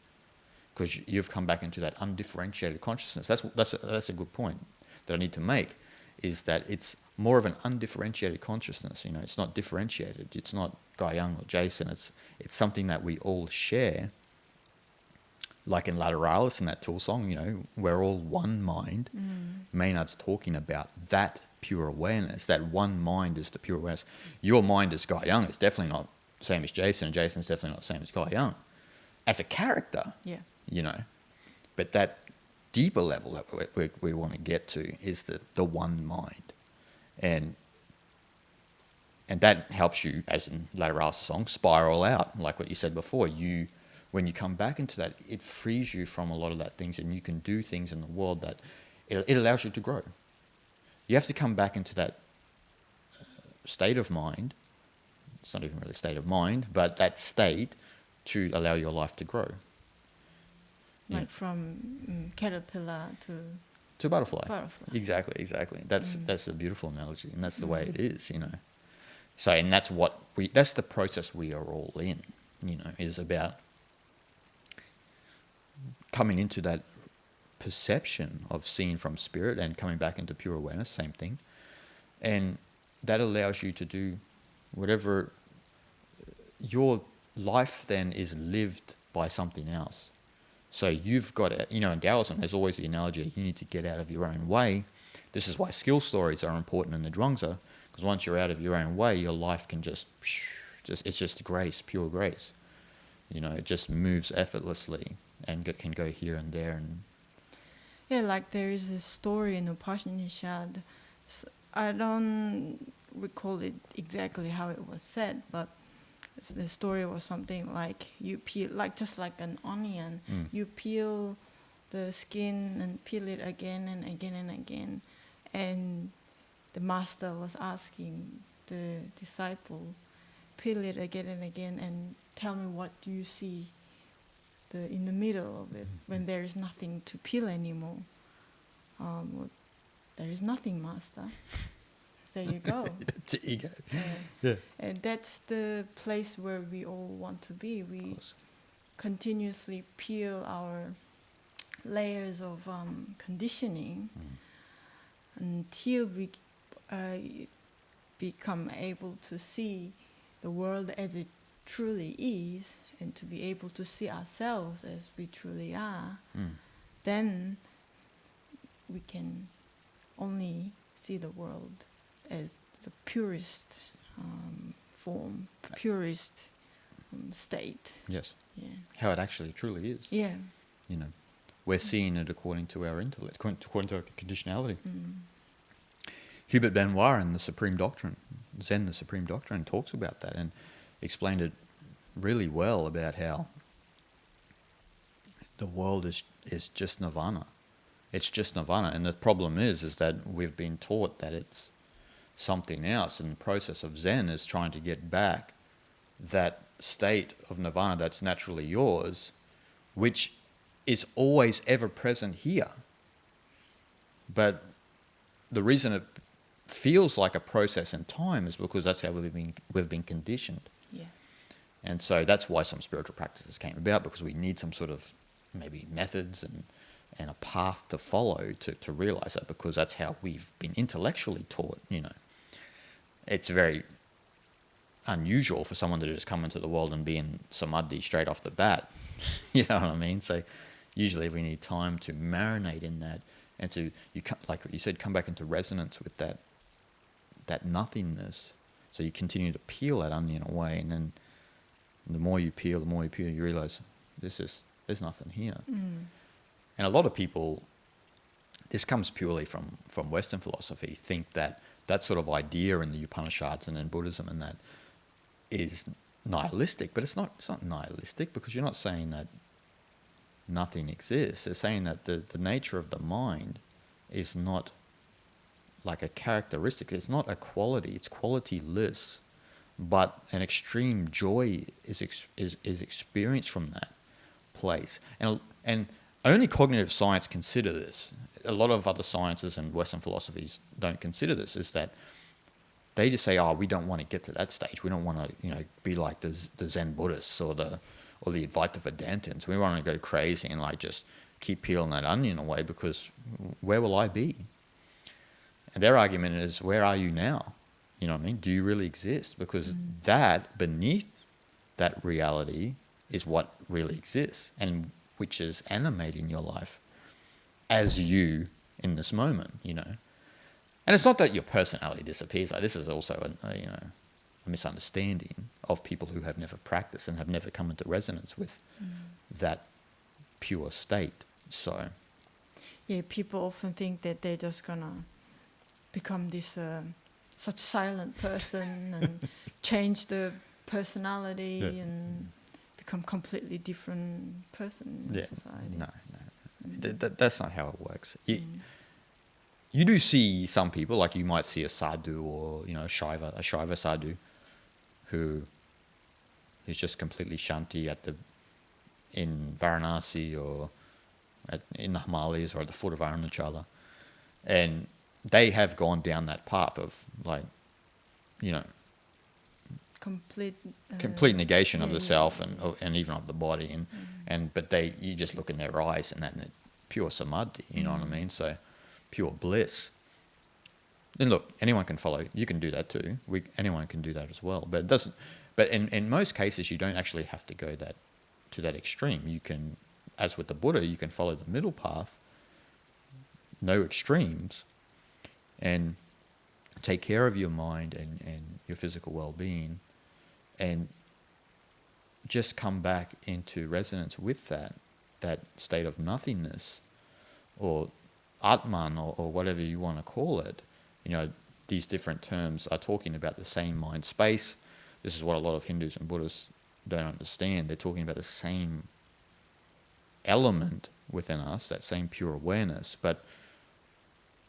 because you've come back into that undifferentiated consciousness. That's a good point that I need to make, is that it's more of an undifferentiated consciousness. It's not differentiated. It's not Guy Young or Jason. It's something that we all share. Like in Lateralis, in that Tool song, we're all one mind. Maynard's talking about that pure awareness. That one mind is the pure awareness. Your mind as Guy Young is definitely not the same as Jason, and Jason's definitely not the same as Guy Young. As a character, But that deeper level that we want to get to is the one mind. And that helps you, as in Lateralis' song, spiral out, like what you said before. When you come back into that, it frees you from a lot of that things, and you can do things in the world that it allows you to grow. You have to come back into that state of mind. It's not even really a state of mind, but that state to allow your life to grow. Like from caterpillar to butterfly. Exactly. That's a beautiful analogy, and that's the way it is, So, and that's the process we are all in, is about coming into that perception of seeing from spirit and coming back into pure awareness, same thing. And that allows you to do whatever. Your life then is lived by something else. So you've got to, in Taoism, there's always the analogy, you need to get out of your own way. This is why skill stories are important in the Zhuangzi, because once you're out of your own way, your life can it's just grace, pure grace. It just moves effortlessly and can go here and there. Yeah, like there is this story in Upanishad. I don't recall it exactly how it was said, but the story was something like you peel, like just like an onion, you peel the skin and peel it again and again and again. And the master was asking the disciple, peel it again and again and tell me what do you see in the middle of it when there is nothing to peel anymore. Well, there is nothing, master. There you go. It's ego. Yeah. And that's the place where we all want to be. We continuously peel our layers of conditioning until we become able to see the world as it truly is, and to be able to see ourselves as we truly are. Then we can only see the world as the purest form, purest state. Yes. Yeah. How it actually truly is. Yeah. You know, we're seeing it according to our intellect, according to our conditionality. Hubert Benoit in The Supreme Doctrine, Zen, The Supreme Doctrine, talks about that and explained it really well about how the world is just nirvana. It's just nirvana, and the problem is that we've been taught that it's something else, and the process of Zen is trying to get back that state of nirvana that's naturally yours, which is always ever present here. But the reason it feels like a process in time is because that's how we've been conditioned. Yeah. And so that's why some spiritual practices came about, because we need some sort of maybe methods and a path to follow to realize that, because that's how we've been intellectually taught, you know. It's very unusual for someone to just come into the world and be in samadhi straight off the bat. You know what I mean? So usually we need time to marinate in that and to, like you said, come back into resonance with that nothingness. So you continue to peel that onion away, and then the more you peel, you realize there's nothing here. And a lot of people, this comes purely from Western philosophy, think that sort of idea in the Upanishads and in Buddhism and that is nihilistic. But it's not nihilistic, because you're not saying that nothing exists. They're saying that the nature of the mind is not like a characteristic. It's not a quality. It's qualityless. But an extreme joy is experienced from that place. And only cognitive science consider this. A lot of other sciences and Western philosophies don't consider this, is that they just say, we don't want to get to that stage. We don't want to, be like the Zen Buddhists or the Advaita Vedantins. We want to go crazy and like just keep peeling that onion away, because where will I be? And their argument is, where are you now? You know what I mean? Do you really exist? Because that, beneath that reality, is what really exists, and which is animating your life as you in this moment, you know. And it's not that your personality disappears. Like, this is also a misunderstanding of people who have never practiced and have never come into resonance with that pure state. So, yeah, people often think that they're just gonna become this such silent person and change the personality and become completely different person in society. No. That's not how it works. You do see some people, like you might see a sadhu or a Shaiva sadhu, who is just completely shanti in Varanasi or in the Himalayas or at the foot of Arunachala, and they have gone down that path of complete negation of the self and even of the body, but you just look in their eyes and that pure samadhi, you know what I mean? So pure bliss. Then look, anyone can follow. You can do that too. Anyone can do that as well. But it doesn't. But in most cases, you don't actually have to go to that extreme. You can, as with the Buddha, you can follow the middle path, no extremes, and take care of your mind and your physical well-being, and just come back into resonance with that state of nothingness, or Atman, or whatever you want to call it. These different terms are talking about the same mind space, this is what a lot of Hindus and Buddhists don't understand. They're talking about the same element within us, that same pure awareness, but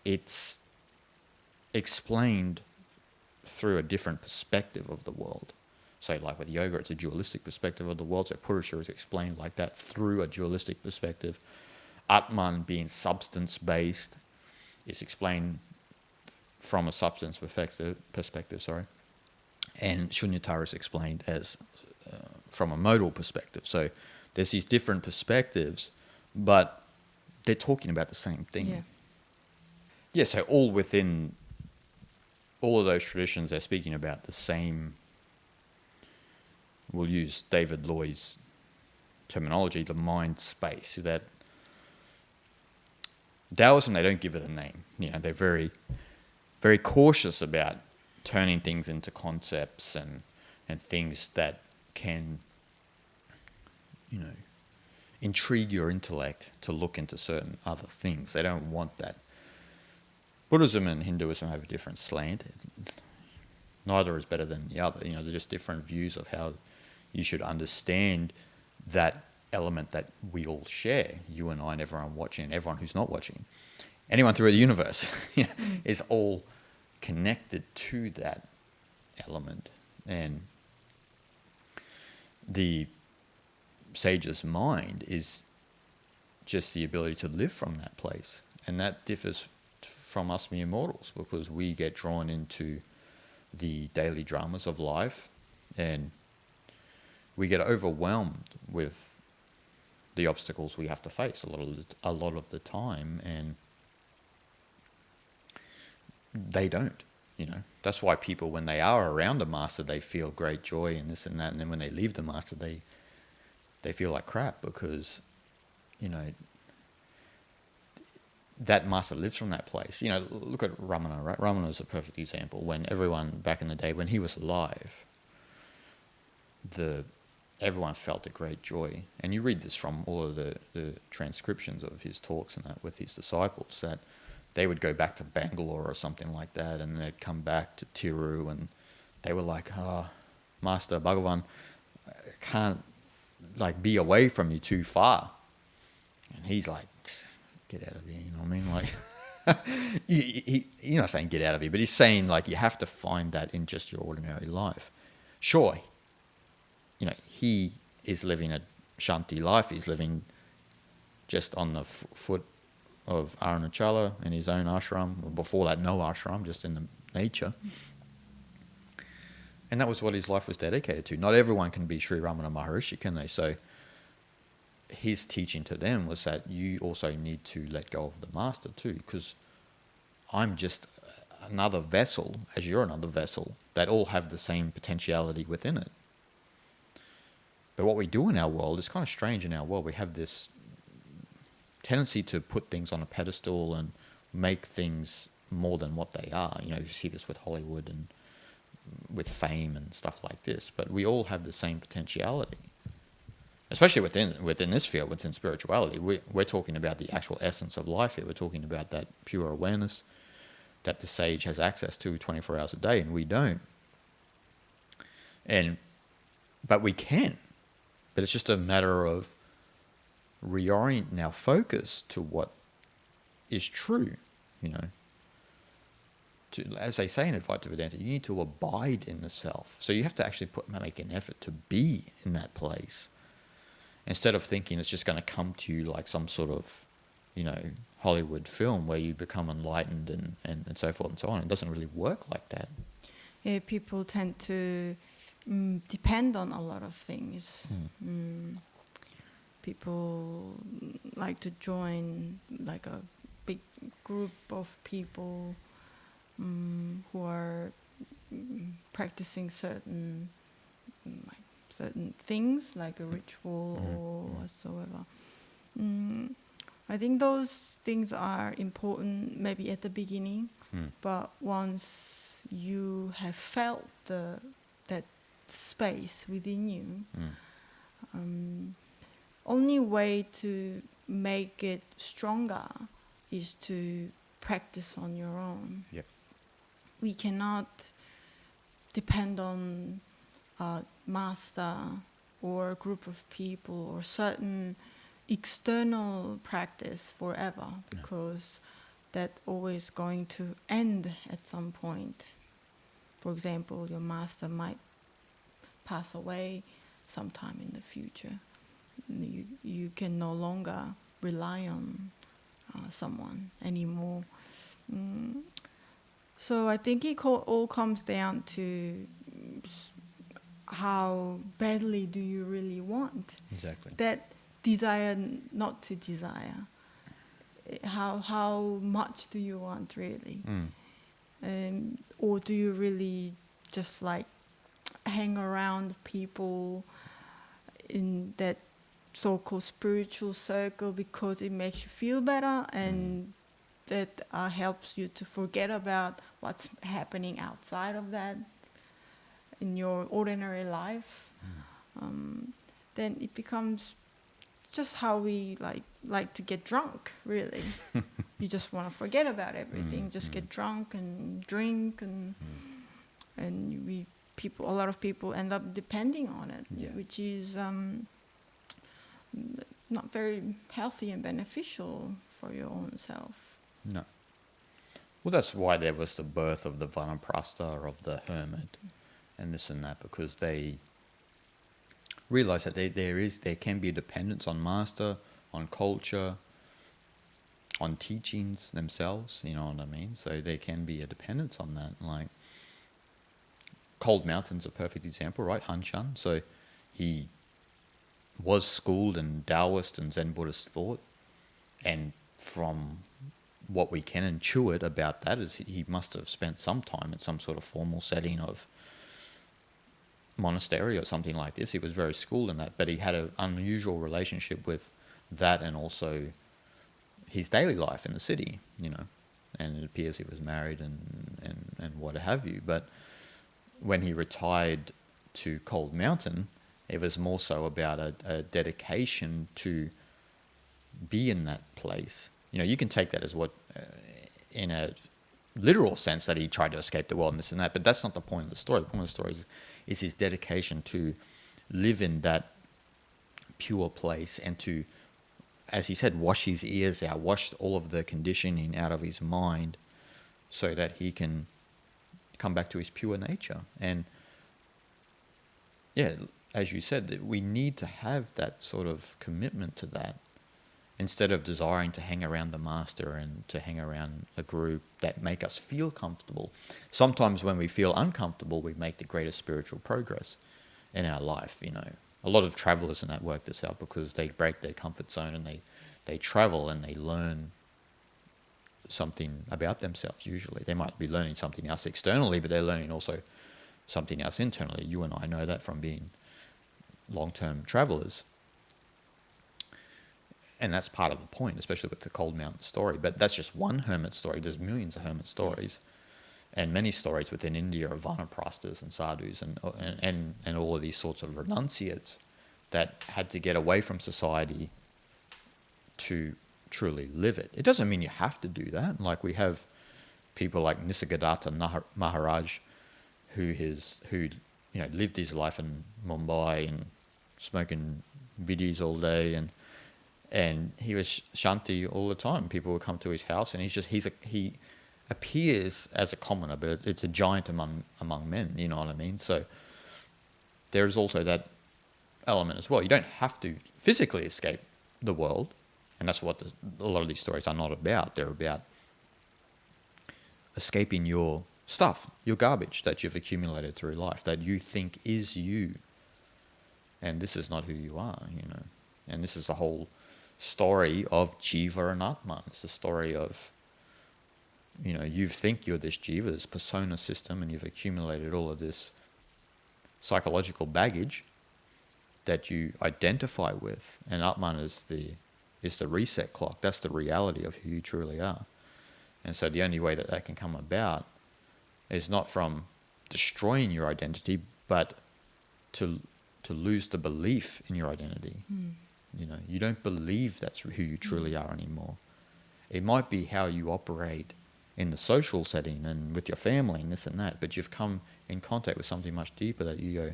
it's explained through a different perspective of the world. So like with yoga, it's a dualistic perspective of the world. So Purusha is explained like that through a dualistic perspective. Atman, being substance-based, is explained from a substance perspective, and Shunyata is explained as from a modal perspective. So there's these different perspectives, but they're talking about the same thing. Yeah, so all within all of those traditions, they're speaking about the same. We'll use David Loy's terminology, the mind space. That Taoism, they don't give it a name. They're very, very cautious about turning things into concepts and things that can, intrigue your intellect to look into certain other things. They don't want that. Buddhism and Hinduism have a different slant. Neither is better than the other. They're just different views of how you should understand that element that we all share, you and I and everyone watching and everyone who's not watching. Anyone through the universe is all connected to that element. And the sage's mind is just the ability to live from that place. And that differs from us mere mortals, because we get drawn into the daily dramas of life and we get overwhelmed with the obstacles we have to face a lot of the time, and they don't. That's why people, when they are around a master, they feel great joy and this and that, and then when they leave the master, they feel like crap, because that master lives from that place. Look at Ramana, right? Ramana is a perfect example. When everyone back in the day, when he was alive, everyone felt a great joy. And you read this from all of the transcriptions of his talks and that with his disciples, that they would go back to Bangalore or something like that, and they'd come back to Tiru, and they were like, Master Bhagavan, I can't be away from you too far. And he's like, get out of here, you know what I mean? He's not saying get out of here, but he's saying you have to find that in just your ordinary life. Sure, he is living a Shanti life. He's living just on the foot of Arunachala in his own ashram, or before that no ashram, just in the nature. And that was what his life was dedicated to. Not everyone can be Sri Ramana Maharishi, can they? So his teaching to them was that you also need to let go of the master too, because I'm just another vessel, as you're another vessel, that all have the same potentiality within it. But what we do in our world is kind of strange. In our world, we have this tendency to put things on a pedestal and make things more than what they are. You see this with Hollywood and with fame and stuff like this. But we all have the same potentiality, especially within this field, within spirituality. We're talking about the actual essence of life here. We're talking about that pure awareness that the sage has access to 24 hours a day, and we don't. But we can. But it's just a matter of reorienting our focus to what is true, as they say in Advaita Vedanta, you need to abide in the self. So you have to actually make an effort to be in that place, instead of thinking it's just going to come to you like some sort of, Hollywood film where you become enlightened and so forth and so on. It doesn't really work like that. Yeah, people tend to depend on a lot of things. People like to join a big group of people who are practicing certain things, like a ritual or whatsoever. I think those things are important maybe at the beginning, but once you have felt that space within you, only way to make it stronger is to practice on your own. Yep. We cannot depend on a master or a group of people or certain external practice forever, because that's always going to end at some point. For example, your master might pass away sometime in the future. You can no longer rely on someone anymore. So I think it all comes down to how badly do you really want Exactly. that desire not to desire. How much do you want really? Or do you really just like hang around people in that so-called spiritual circle because it makes you feel better, and that helps you to forget about what's happening outside of that in your ordinary life? Then it becomes just how we like to get drunk, really. You just want to forget about everything, just get drunk and drink, and a lot of people end up depending on it, which is not very healthy and beneficial for your own self. No. Well, that's why there was the birth of the vanaprastha, of the hermit, and this and that, because they realize that there can be a dependence on master, on culture, on teachings themselves, you know what I mean? So there can be a dependence on that. Like, Cold Mountain's a perfect example, right? Hanshan. So he was schooled in Taoist and Zen Buddhist thought, and from what we can intuit about that is he must have spent some time in some sort of formal setting of monastery or something like this. He was very schooled in that, but he had an unusual relationship with that and also his daily life in the city, you know, and it appears he was married and what have you. But when he retired to Cold Mountain, it was more so about a dedication to be in that place. You know, you can take that as what, in a literal sense, that he tried to escape the world and this and that, but that's not the point of the story. The point of the story is his dedication to live in that pure place and to, as he said, wash his ears out, wash all of the conditioning out of his mind so that he can come back to his pure nature. And yeah, as you said, that we need to have that sort of commitment to that, instead of desiring to hang around the master and to hang around a group that make us feel comfortable. Sometimes when we feel uncomfortable, we make the greatest spiritual progress in our life. You know, a lot of travelers in that work this out because they break their comfort zone and they travel and they learn something about themselves. Usually they might be learning something else externally, but they're learning also something else internally. You and I know that from being long-term travelers. And that's part of the point, especially with the Cold Mountain story. But that's just one hermit story. There's millions of hermit stories, and many stories within India of vanaprasthas and sadhus and all of these sorts of renunciates that had to get away from society to truly live it. It doesn't mean you have to do that. Like, we have people like Nisargadatta Maharaj, who lived his life in Mumbai and smoking bidis all day, and he was shanti all the time. People would come to his house, and he appears as a commoner, but it's a giant among men. You know what I mean? So there is also that element as well. You don't have to physically escape the world, and that's what a lot of these stories are not about. They're about escaping your stuff, your garbage that you've accumulated through life, that you think is you, and this is not who you are. You know, and this is the whole story of jiva and atman. It's the story of, you know, you think you're this jiva, this persona system, and you've accumulated all of this psychological baggage that you identify with, and atman is the reset clock. That's the reality of who you truly are. And so the only way that can come about is not from destroying your identity, but to lose the belief in your identity. You know, you don't believe that's who you truly are anymore. It might be how you operate in the social setting and with your family and this and that, but you've come in contact with something much deeper that you go,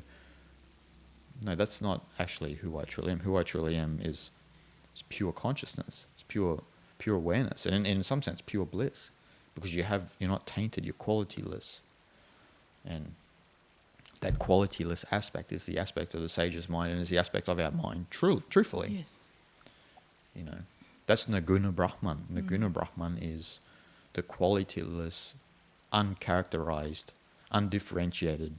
no, that's not actually who I truly am. Who I truly am is pure consciousness. It's pure awareness, and in some sense, pure bliss, because you're not tainted. You're qualityless, and that qualityless aspect is the aspect of the sage's mind, and is the aspect of our mind. Truthfully, Yes. you know, that's Naguna Brahman. Naguna Brahman is the qualityless, uncharacterized, undifferentiated,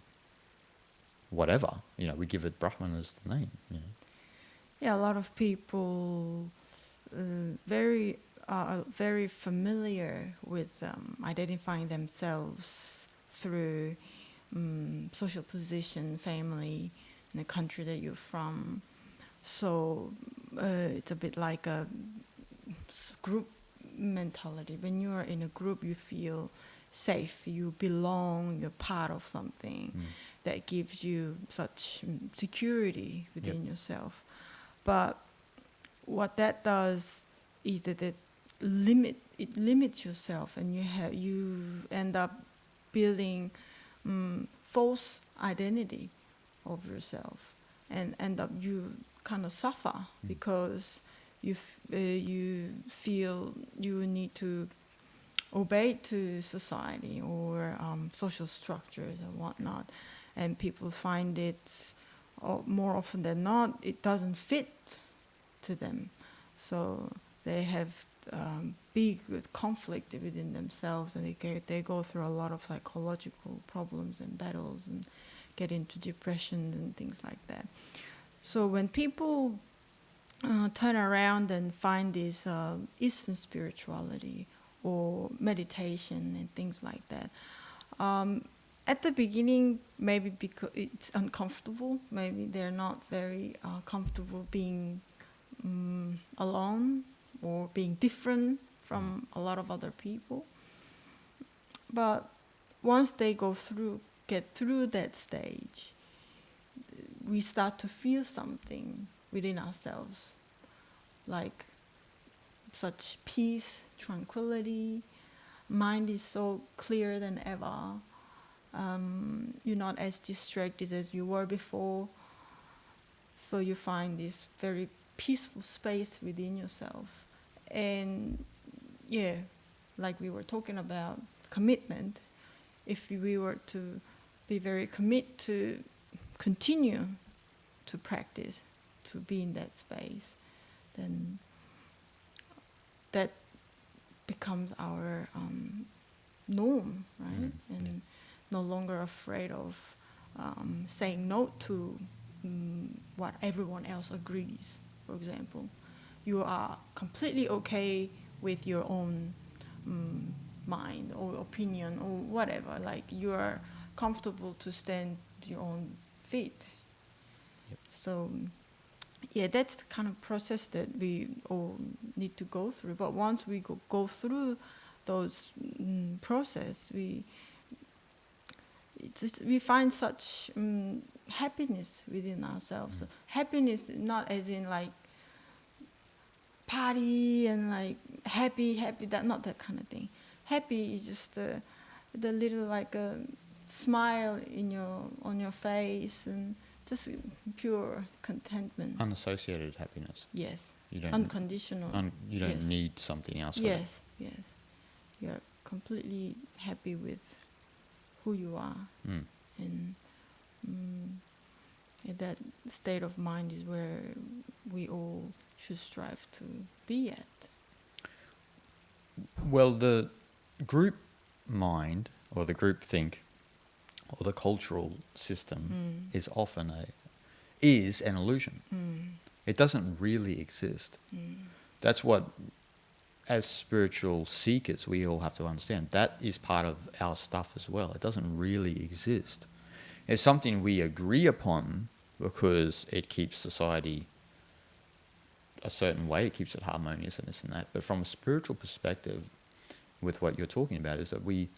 whatever. You know, we give it Brahman as the name. You know. Yeah, a lot of people are very familiar with identifying themselves through social position, family, and the country that you're from. So it's a bit like a group mentality. When you are in a group, you feel safe, you belong, you're part of something that gives you such security within yourself. But what that does is that it limits yourself, and you end up building false identity of yourself, and end up you kind of suffer because you feel you need to obey to society or social structures and whatnot, and people find it more often than not it doesn't fit to them, so they have big conflict within themselves, and they go through a lot of psychological problems and battles and get into depression and things like that. So when people turn around and find this Eastern spirituality or meditation and things like that, at the beginning, maybe because it's uncomfortable, maybe they're not very comfortable being alone or being different from a lot of other people. But once they get through that stage, we start to feel something within ourselves, like such peace, tranquility. Mind is so clear than ever. You're not as distracted as you were before. So you find this very peaceful space within yourself. And yeah, like we were talking about commitment, if we were to be very committed to continue to practice, to be in that space, then that becomes our norm, right? And no longer afraid of saying no to what everyone else agrees. For example, you are completely okay with your own mind or opinion or whatever. Like you are comfortable to stand to your own feet. Yep. So, yeah, that's the kind of process that we all need to go through. But once we go through those process, we find such happiness within ourselves. Happiness not as in like party and like happy, that not that kind of thing. Happy is just the little like a smile on your face and just pure contentment. Unassociated happiness. Yes. You don't unconditional. You don't need something else. Yes. Yes. You're completely happy with who you are, and that state of mind is where we all should strive to be at. Well, the group mind or the group think or the cultural system is often an illusion. It doesn't really exist. That's what, as spiritual seekers, we all have to understand. That is part of our stuff as well. It doesn't really exist. It's something we agree upon because it keeps society a certain way, it keeps it harmonious and this and that. But from a spiritual perspective, with what you're talking about, is that we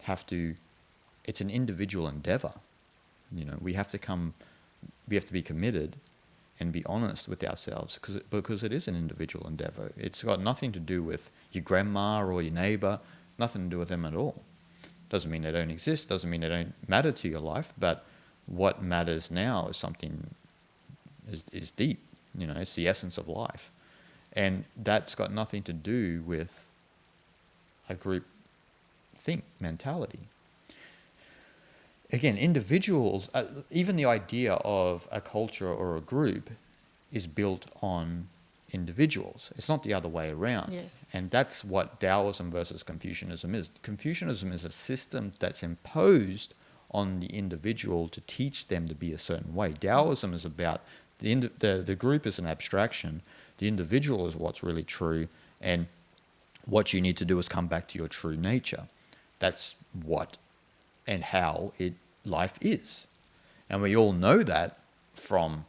have to, it's an individual endeavor. You know, we have to be committed and be honest with ourselves because it is an individual endeavor. It's got nothing to do with your grandma or your neighbor, nothing to do with them at all. Doesn't mean they don't exist, doesn't mean they don't matter to your life, but what matters now is something is deep. You know, it's the essence of life. And that's got nothing to do with a group think mentality. Again, individuals, even the idea of a culture or a group is built on individuals. It's not the other way around. Yes. And that's what Taoism versus Confucianism is. Confucianism is a system that's imposed on the individual to teach them to be a certain way. Taoism is about the group is an abstraction. The individual is what's really true, and what you need to do is come back to your true nature. That's what and how life is. And we all know that from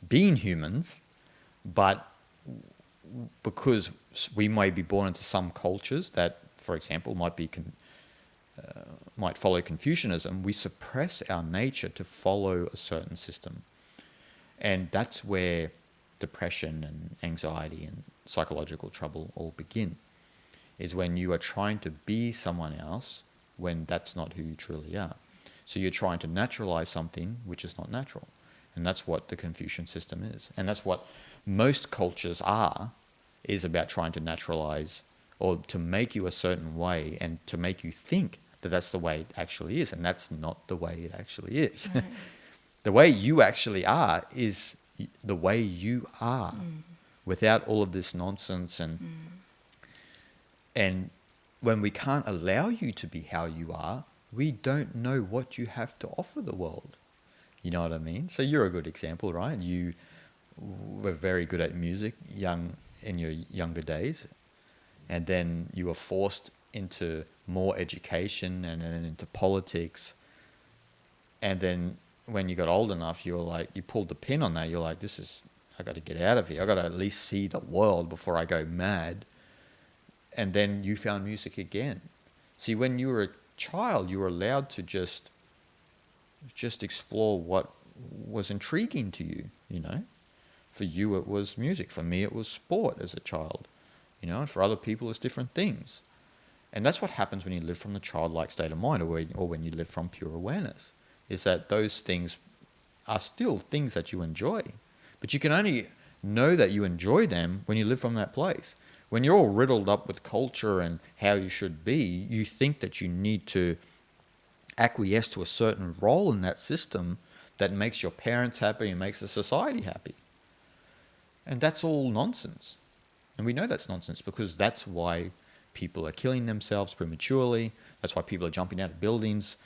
being humans, but because we may be born into some cultures that, for example, might follow Confucianism, we suppress our nature to follow a certain system. And that's where depression and anxiety and psychological trouble all begin, is when you are trying to be someone else when that's not who you truly are. So you're trying to naturalize something which is not natural. And that's what the Confucian system is. And that's what most cultures is about trying to naturalize or to make you a certain way and to make you think that that's the way it actually is. And that's not the way it actually is. Right. The way you actually are is the way you are, without all of this nonsense. And when we can't allow you to be how you are, we don't know what you have to offer the world. You know what I mean? So you're a good example, right? You were very good at music in your younger days, and then you were forced into more education and then into politics. And then when you got old enough, you pulled the pin on that. You're like, I got to get out of here. I got to at least see the world before I go mad. And then you found music again. See, when you were a child, you were allowed to just explore what was intriguing to you, you know. For you, it was music. For me, it was sport as a child, you know. And for other people, it's different things. And that's what happens when you live from the childlike state of mind, or when you live from pure awareness, is that those things are still things that you enjoy. But you can only know that you enjoy them when you live from that place. When you're all riddled up with culture and how you should be, you think that you need to acquiesce to a certain role in that system that makes your parents happy and makes the society happy. And that's all nonsense. And we know that's nonsense because that's why people are killing themselves prematurely. That's why people are jumping out of buildings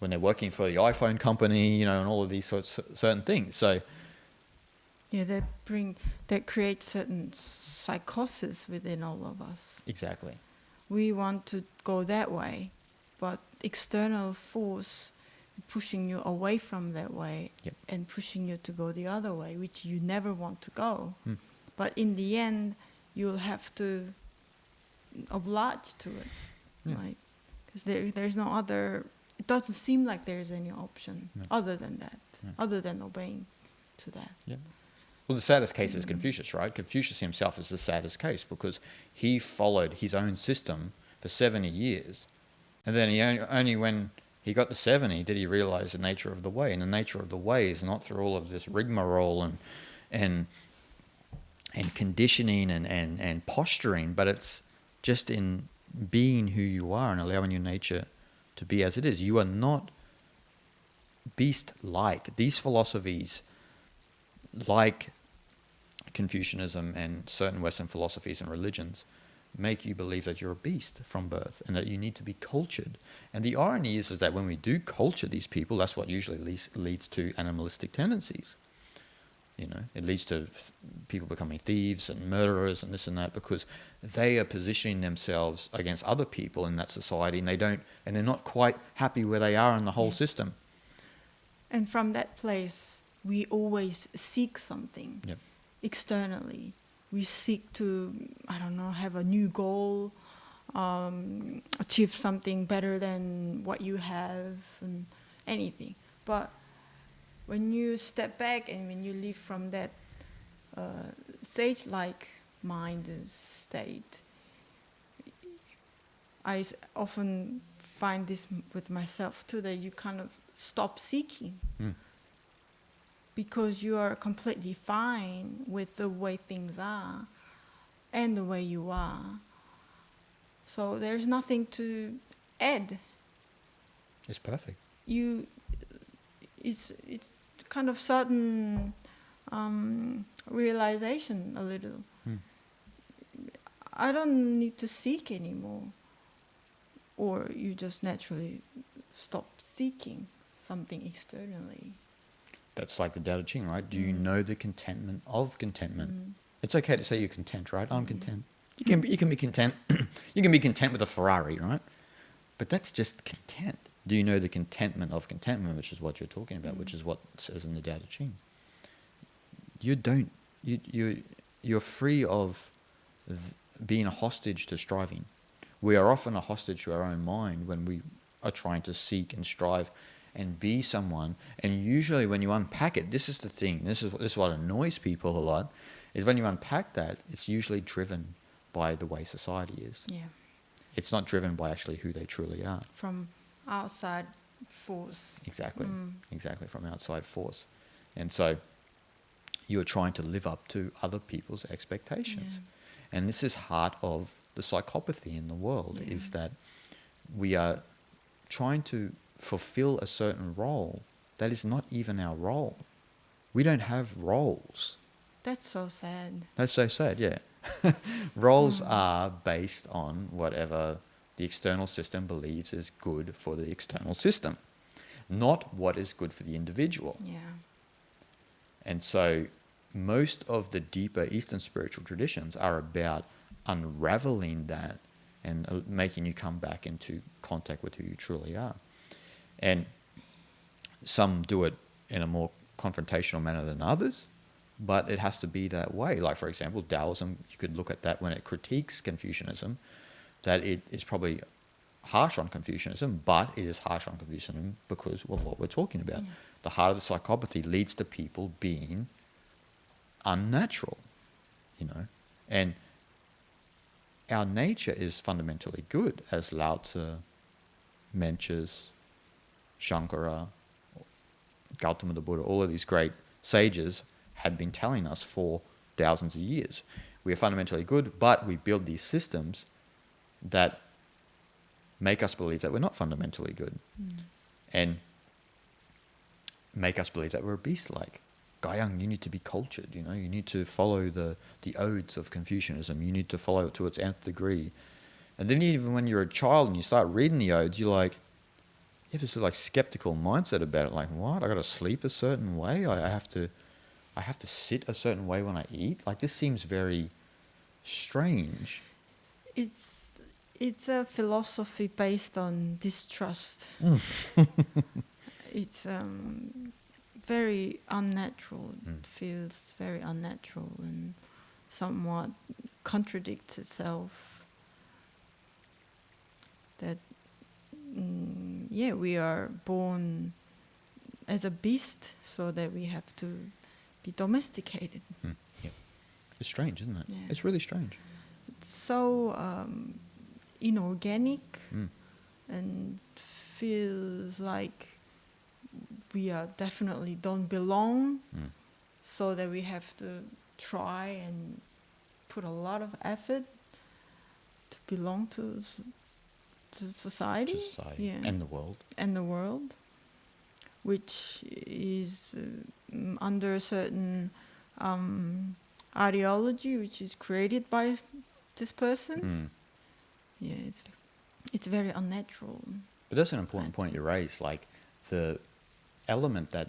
when they're working for the iPhone company, you know, and all of these sorts of certain things. So yeah, that creates certain psychosis within all of us. Exactly. We want to go that way, but external force pushing you away from that way. Yep. And pushing you to go the other way, which you never want to go. But in the end, you'll have to oblige to it, right? Because there's no other. It doesn't seem like there's any option other than that, other than obeying to that. Yeah. Well, the saddest case is Confucius, right? Confucius himself is the saddest case because he followed his own system for 70 years. And then he only when he got to 70 did he realize the nature of the way. And the nature of the way is not through all of this rigmarole and conditioning and posturing, but it's just in being who you are and allowing your nature to be as it is. You are not beast-like. These philosophies, like Confucianism and certain Western philosophies and religions, make you believe that you're a beast from birth and that you need to be cultured. And the irony is that when we do culture these people, that's what usually leads to animalistic tendencies. You know, it leads to people becoming thieves and murderers and this and that because they are positioning themselves against other people in that society and they're not quite happy where they are in the whole system. And from that place, we always seek something externally. We seek to, have a new goal, achieve something better than what you have, and anything. But when you step back and when you live from that sage-like mind and state, I often find this with myself too, that you kind of stop seeking. because you are completely fine with the way things are and the way you are. So there's nothing to add. It's perfect. It's kind of sudden realization a little. I don't need to seek anymore. Or you just naturally stop seeking something externally. That's like the Tao Te Ching, right? Do you know the contentment of contentment? It's okay to say you're content, right? I'm content. You can be content. You can be content with a Ferrari, right? But that's just content. Do you know the contentment of contentment, which is what you're talking about, which is what it says in the Tao Te Ching? You don't. You're free of being a hostage to striving. We are often a hostage to our own mind when we are trying to seek and strive and be someone. And usually when you unpack it, this is the thing, this is what annoys people a lot, is when you unpack that, it's usually driven by the way society is. Yeah. It's not driven by actually who they truly are. From outside force. Exactly. Exactly, from outside force. And so you're trying to live up to other people's expectations. Yeah. And this is heart of the psychopathy in the world, is that we are trying to fulfill a certain role that is not even our role. We don't have roles. That's so sad. That's so sad, yeah. Roles are based on whatever the external system believes is good for the external system, not what is good for the individual. Yeah. And so most of the deeper Eastern spiritual traditions are about unraveling that and making you come back into contact with who you truly are. And some do it in a more confrontational manner than others, but it has to be that way. Like, for example, Taoism, you could look at that when it critiques Confucianism, that it is probably harsh on Confucianism, but it is harsh on Confucianism because of what we're talking about. The heart of the psychopathy leads to people being unnatural, and our nature is fundamentally good, as Lao Tzu, Mencius, Shankara, Gautama the Buddha, all of these great sages had been telling us for thousands of years. We are fundamentally good, but we build these systems that make us believe that we're not fundamentally good, and make us believe that we're beast-like. Gaiyang, you need to be cultured, you need to follow the odes of Confucianism, you need to follow it to its nth degree. And then even when you're a child and you start reading the odes, you have this skeptical mindset about it, like, what? I got to sleep a certain way? I have to sit a certain way when I eat? Like, this seems very strange. It's a philosophy based on distrust. It's very unnatural. It feels very unnatural and somewhat contradicts itself. That we are born as a beast, so that we have to be domesticated. Yeah. It's strange, isn't it? Yeah. It's really strange. It's so inorganic and feels like we are definitely don't belong, so that we have to try and put a lot of effort to belong to society. And the world. And the world, which is under a certain ideology, which is created by this person. Yeah, it's very unnatural. But that's an important point you raise, like the element that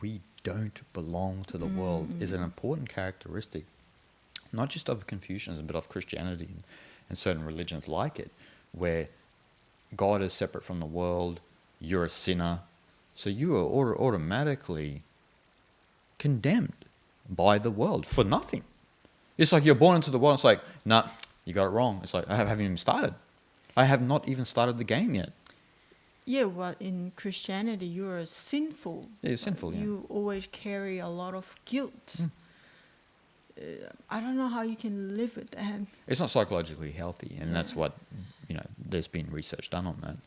we don't belong to the world is an important characteristic, not just of Confucianism, but of Christianity and certain religions like it, where God is separate from the world, you're a sinner, so you are automatically condemned by the world for nothing. It's like you're born into the world, it's like, nah, you got it wrong. It's like, I haven't even started. I have not even started the game yet. Yeah, well, in Christianity, you're sinful. Yeah, you're sinful, yeah. You always carry a lot of guilt. I don't know how you can live with that. It's not psychologically healthy, and that's what, there's been research done on that.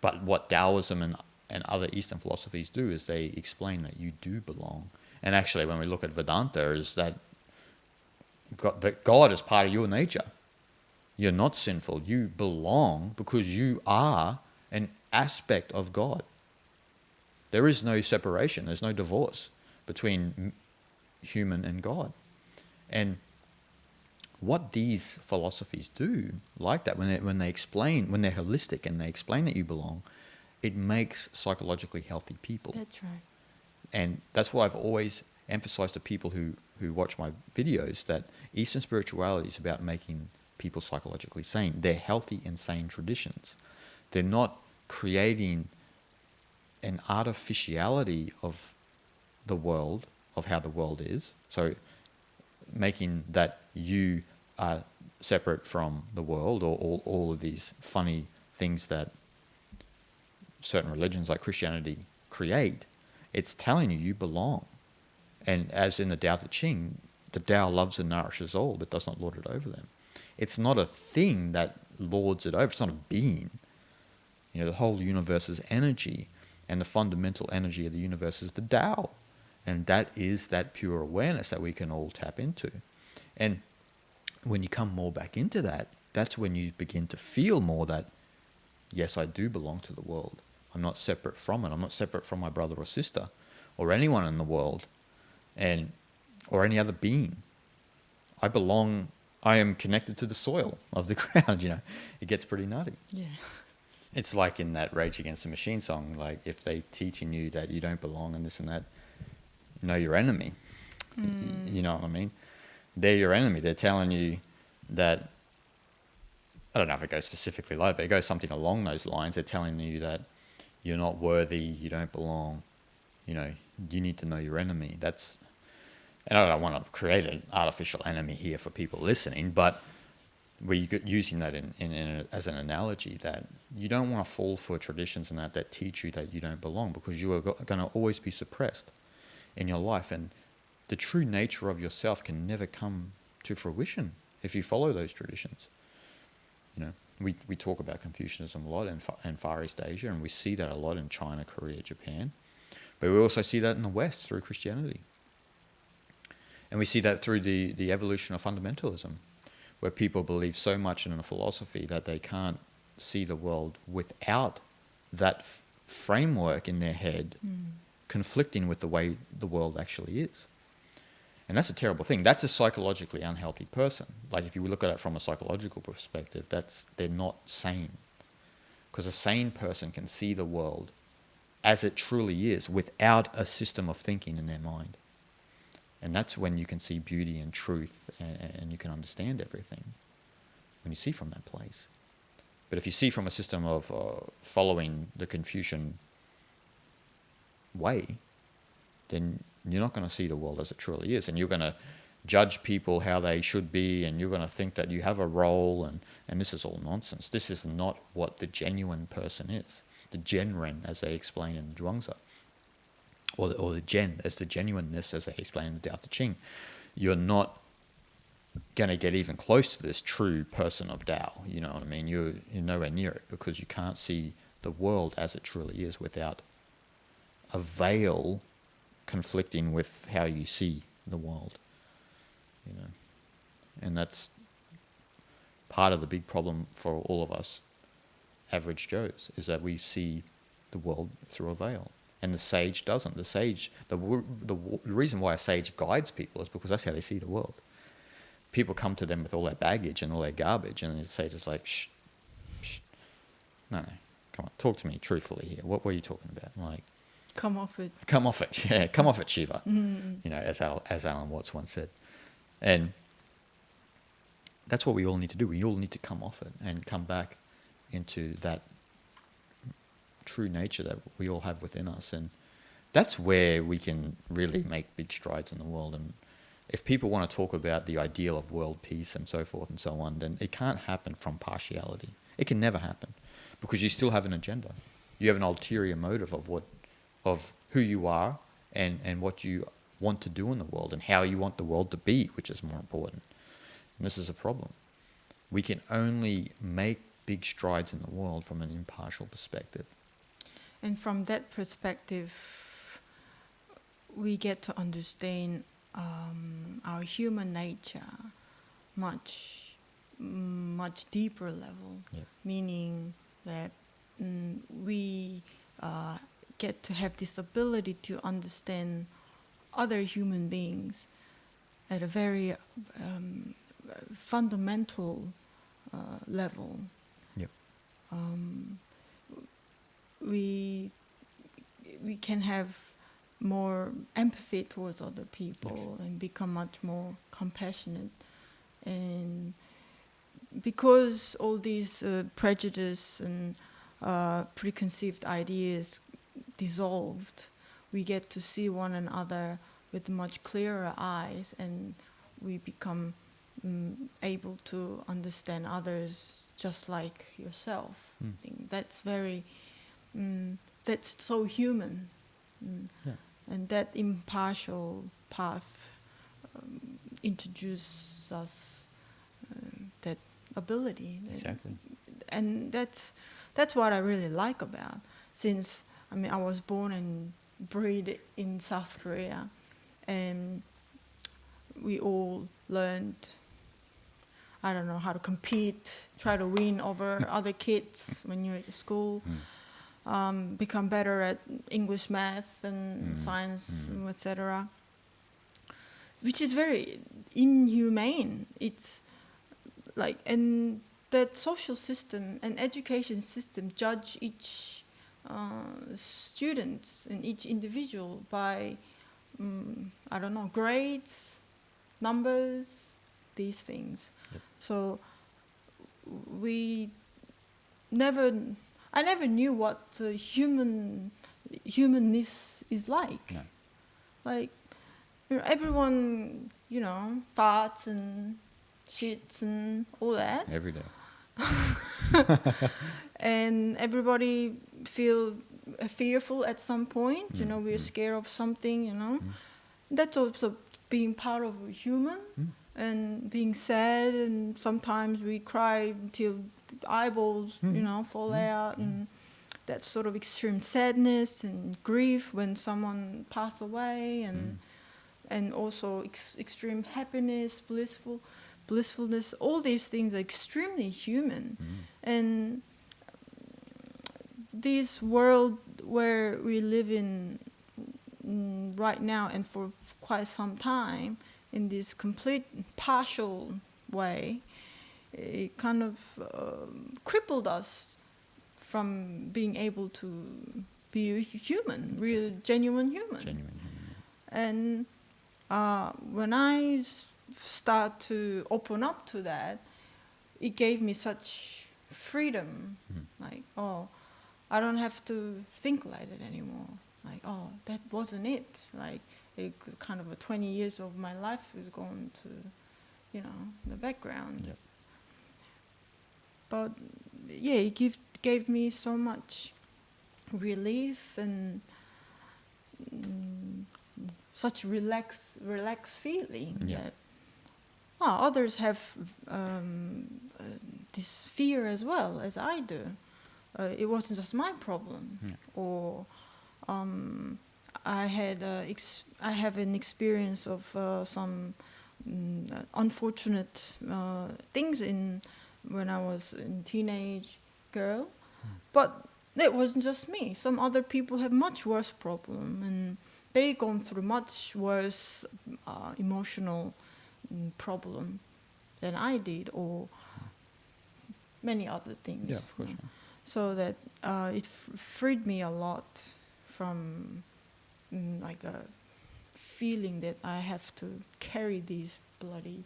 But what Taoism and and other Eastern philosophies do is they explain that you do belong. And actually, when we look at Vedanta, is that God is part of your nature. You're not sinful. You belong because you are an aspect of God. There is no separation. There's no divorce between human and God. And what these philosophies do, like that, when they explain, when they're holistic and they explain that you belong, it makes psychologically healthy people. That's right. And that's why I've always emphasized to people who watch my videos that Eastern spirituality is about making people psychologically sane. They're healthy and sane traditions. They're not creating an artificiality of the world, of how the world is. So making that you are separate from the world, or all of these funny things that certain religions like Christianity create. It's telling you belong. And as in the Tao Te Ching, the Tao loves and nourishes all, but does not lord it over them. It's not a thing that lords it over. It's not a being. You know, the whole universe is energy, and the fundamental energy of the universe is the Tao. And that is that pure awareness that we can all tap into. And when you come more back into that, that's when you begin to feel more that, yes, I do belong to the world. I'm not separate from it. I'm not separate from my brother or sister or anyone in the world, and or any other being. I belong. I am connected to the soil of the ground. You know, it gets pretty nutty. Yeah. It's like in that Rage Against the Machine song, like if they teaching you that you don't belong and this and that, know your enemy. You know what I mean? They're your enemy. They're telling you that, I don't know if it goes specifically like that, but it goes something along those lines. They're telling you that you're not worthy, you don't belong, you know, you need to know your enemy. That's, and I don't want to create an artificial enemy here for people listening, but we're using that as an analogy, that you don't want to fall for traditions and that teach you that you don't belong, because you are going to always be suppressed in your life, and the true nature of yourself can never come to fruition if you follow those traditions. You know, we talk about Confucianism a lot in Far East Asia, and we see that a lot in China, Korea, Japan, but we also see that in the West through Christianity, and we see that through the evolution of fundamentalism, where people believe so much in a philosophy that they can't see the world without that framework in their head conflicting with the way the world actually is. And that's a terrible thing. That's a psychologically unhealthy person. Like if you look at it from a psychological perspective, they're not sane. Because a sane person can see the world as it truly is without a system of thinking in their mind. And that's when you can see beauty and truth, and you can understand everything, when you see from that place. But if you see from a system of following the Confucian way, then you're not going to see the world as it truly is, and you're going to judge people how they should be, and you're going to think that you have a role, and this is all nonsense. This is not what the genuine person is. The genren, as they explain in Zhuangzi, or the gen, as the genuineness, as they explain in the Tao Te Ching. You're not going to get even close to this true person of Tao, you know what I mean? You're nowhere near it, because you can't see the world as it truly is without a veil conflicting with how you see the world, you know. And that's part of the big problem for all of us average Joes, is that we see the world through a veil, and the sage doesn't. The sage, the reason why a sage guides people is because that's how they see the world. People come to them with all their baggage and all their garbage, and the sage is like, shh, no, come on, talk to me truthfully here. What were you talking about? Like, Come off it. Come off it, yeah, come off it, Shiva. You know, as Alan Watts once said. And that's what we all need to do. We all need to come off it and come back into that true nature that we all have within us. And that's where we can really make big strides in the world. And if people want to talk about the ideal of world peace and so forth and so on, then it can't happen from partiality. It can never happen, because you still have an agenda. You have an ulterior motive of who you are and what you want to do in the world and how you want the world to be, which is more important. And this is a problem. We can only make big strides in the world from an impartial perspective. And from that perspective, we get to understand our human nature much deeper level, meaning that we get to have this ability to understand other human beings at a very fundamental level. Yep. We can have more empathy towards other people and become much more compassionate. And because all these prejudice and preconceived ideas dissolved, we get to see one another with much clearer eyes, and we become able to understand others just like yourself. I think that's very, that's so human. And that impartial path introduces us that ability. Exactly. And that's what I really like about, since I was born and bred in South Korea, and we all learned, I don't know, how to compete, try to win over other kids when you're at school, become better at English, math, and science, etc. Which is very inhumane. It's like, and that social system and education system judge each student and each individual by, I don't know, grades, numbers, these things. Yep. So I never knew what humanness is like. No. Like, everyone, farts and shits and all that. Every day. And everybody feel fearful at some point. We're scared of something. That's also being part of a human, and being sad, and sometimes we cry until eyeballs, fall out, and that sort of extreme sadness and grief when someone passed away, and also extreme happiness, blissfulness. All these things are extremely human. And this world where we live in right now, and for quite some time, in this complete partial way, it kind of crippled us from being able to be a human, real, genuine human. And when I start to open up to that, it gave me such freedom. Like, I don't have to think like that anymore. Like, that wasn't it. Like, kind of 20 years of my life is gone to, the background. Yep. But yeah, it gave me so much relief and such relaxed feeling that others have this fear as well as I do. It wasn't just my problem. Or I have an experience of some unfortunate things when I was a teenage girl, but it wasn't just me. Some other people have much worse problem, and they gone through much worse emotional problem than I did, or many other things. Yeah, of course. So that it freed me a lot from like a feeling that I have to carry these bloody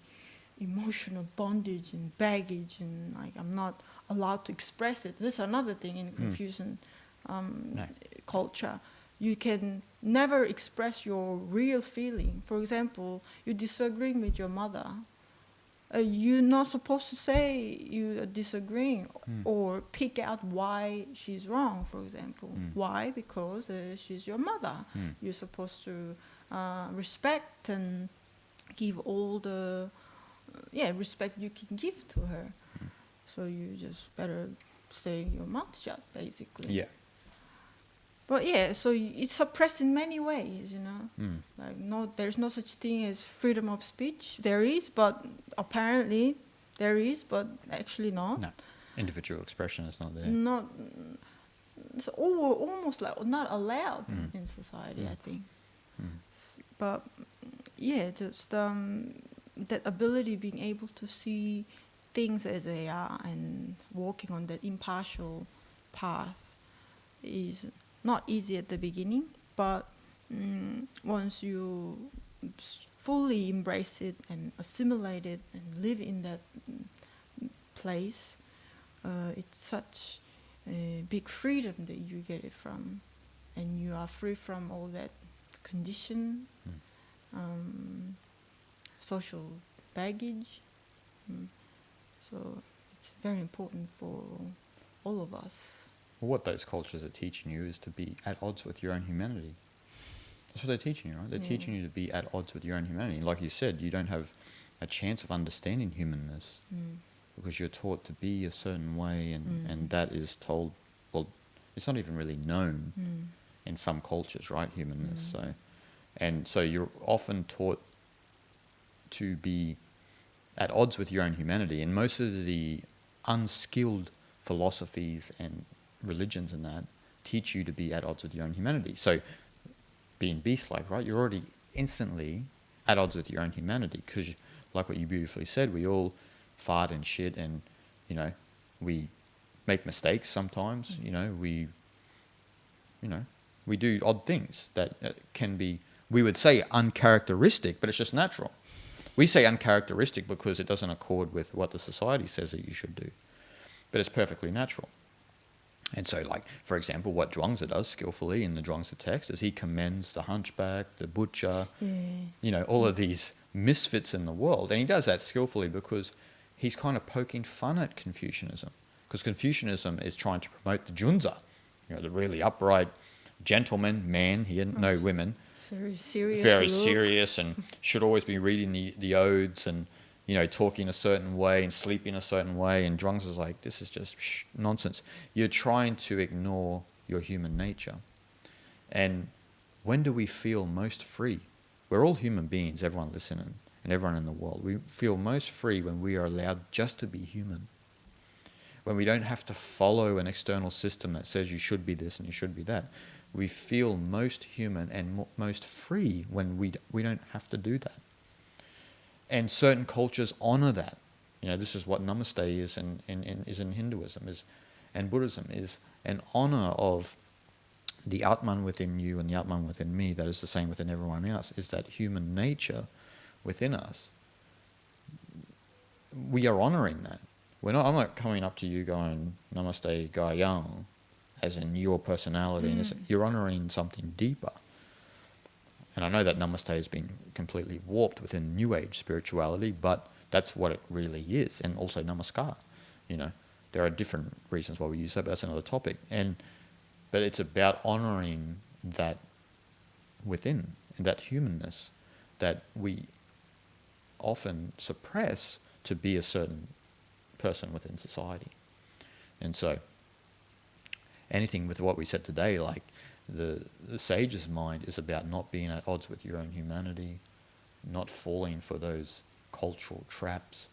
emotional bondage and baggage, and like I'm not allowed to express it. This is another thing in Confucian culture. You can never express your real feeling. For example, you're disagreeing with your mother. You're not supposed to say you are disagreeing or pick out why she's wrong, for example. Why? Because she's your mother. You're supposed to respect and give all the respect you can give to her. So you just better say your mouth shut, basically. Yeah. But yeah, so it's suppressed in many ways, Mm. Like there's no such thing as freedom of speech. There is, but apparently there is, but actually not. No, individual expression is not there. Not. It's almost like not allowed in society, I think. But yeah, just that ability, being able to see things as they are and walking on that impartial path is not easy at the beginning, but once you fully embrace it and assimilate it and live in that place, it's such a big freedom that you get it from, and you are free from all that condition, social baggage. So it's very important for all of us. Well, what those cultures are teaching you is to be at odds with your own humanity. That's what they're teaching you, right? They're teaching you to be at odds with your own humanity. Like you said, you don't have a chance of understanding humanness because you're taught to be a certain way, and that is told, well, it's not even really known in some cultures, right, humanness. So you're often taught to be at odds with your own humanity, and most of the unskilled philosophies and religions and that teach you to be at odds with your own humanity. So being beast-like, right, you're already instantly at odds with your own humanity, because like what you beautifully said, we all fart and shit, and we make mistakes sometimes. We do odd things that can be, we would say, uncharacteristic, but it's just natural. We say uncharacteristic because it doesn't accord with what the society says that you should do, but it's perfectly natural. And so, like, for example, what Zhuangzi does skillfully in the Zhuangzi text is he commends the hunchback, the butcher, all of these misfits in the world. And he does that skillfully because he's kind of poking fun at Confucianism. Because Confucianism is trying to promote the junzi, the really upright gentleman, man. He didn't know women. It's very serious. Very serious, and should always be reading the odes and talking a certain way and sleeping a certain way. And Zhuangzi's like, this is just nonsense. You're trying to ignore your human nature. And when do we feel most free? We're all human beings, everyone listening and everyone in the world. We feel most free when we are allowed just to be human. When we don't have to follow an external system that says you should be this and you should be that. We feel most human and most free when we don't have to do that. And certain cultures honor that. This is what Namaste is in Hinduism, and Buddhism is an honor of the Atman within you and the Atman within me, that is the same within everyone else, is that human nature within us. We are honoring that. I'm not coming up to you going, Namaste Gayam, as in your personality. And you're honoring something deeper. And I know that Namaste has been completely warped within New Age spirituality, but that's what it really is. And also Namaskar. There are different reasons why we use that, but that's another topic. But it's about honoring that within, and that humanness that we often suppress to be a certain person within society. And so anything with what we said today, like the sage's mind is about not being at odds with your own humanity, not falling for those cultural traps.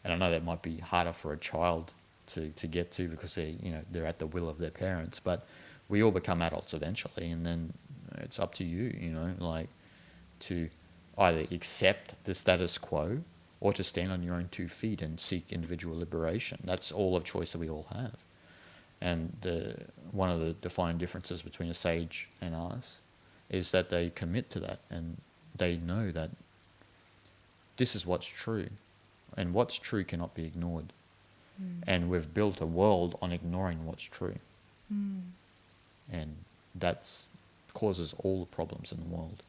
And I know that might be harder for a child to get to because they're at the will of their parents, but we all become adults eventually, and then it's up to you, to either accept the status quo or to stand on your own 2 feet and seek individual liberation. That's all of choice that we all have. And one of the defining differences between a sage and us is that they commit to that, and they know that this is what's true, and what's true cannot be ignored. And we've built a world on ignoring what's true. And that causes all the problems in the world.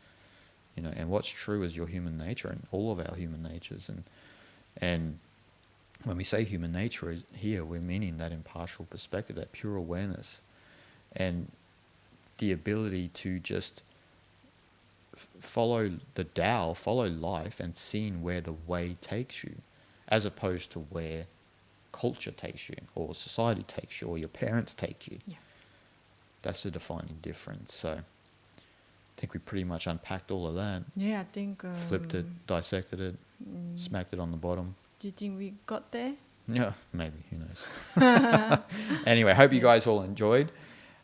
And what's true is your human nature, and all of our human natures. And when we say human nature here, we're meaning that impartial perspective, that pure awareness, and the ability to just follow the Tao, follow life, and seeing where the way takes you, as opposed to where culture takes you, or society takes you, or your parents take you. Yeah. That's the defining difference. So I think we pretty much unpacked all of that. Yeah, I think. Flipped it, dissected it, smacked it on the bottom. Do you think we got there? Yeah, maybe. Who knows? Anyway, hope you guys all enjoyed.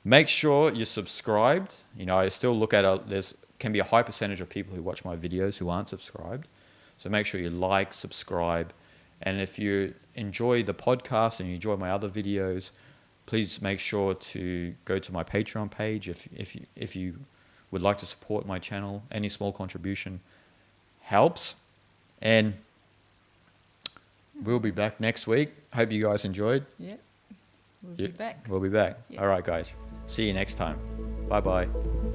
Make sure you're subscribed. You know, I still look at there's can be a high percentage of people who watch my videos who aren't subscribed. So make sure you like, subscribe. And if you enjoy the podcast and you enjoy my other videos, please make sure to go to my Patreon page. If you would like to support my channel, any small contribution helps. And we'll be back next week. Hope you guys enjoyed. Yeah. We'll be back. We'll be back. Yeah. All right, guys. See you next time. Bye-bye.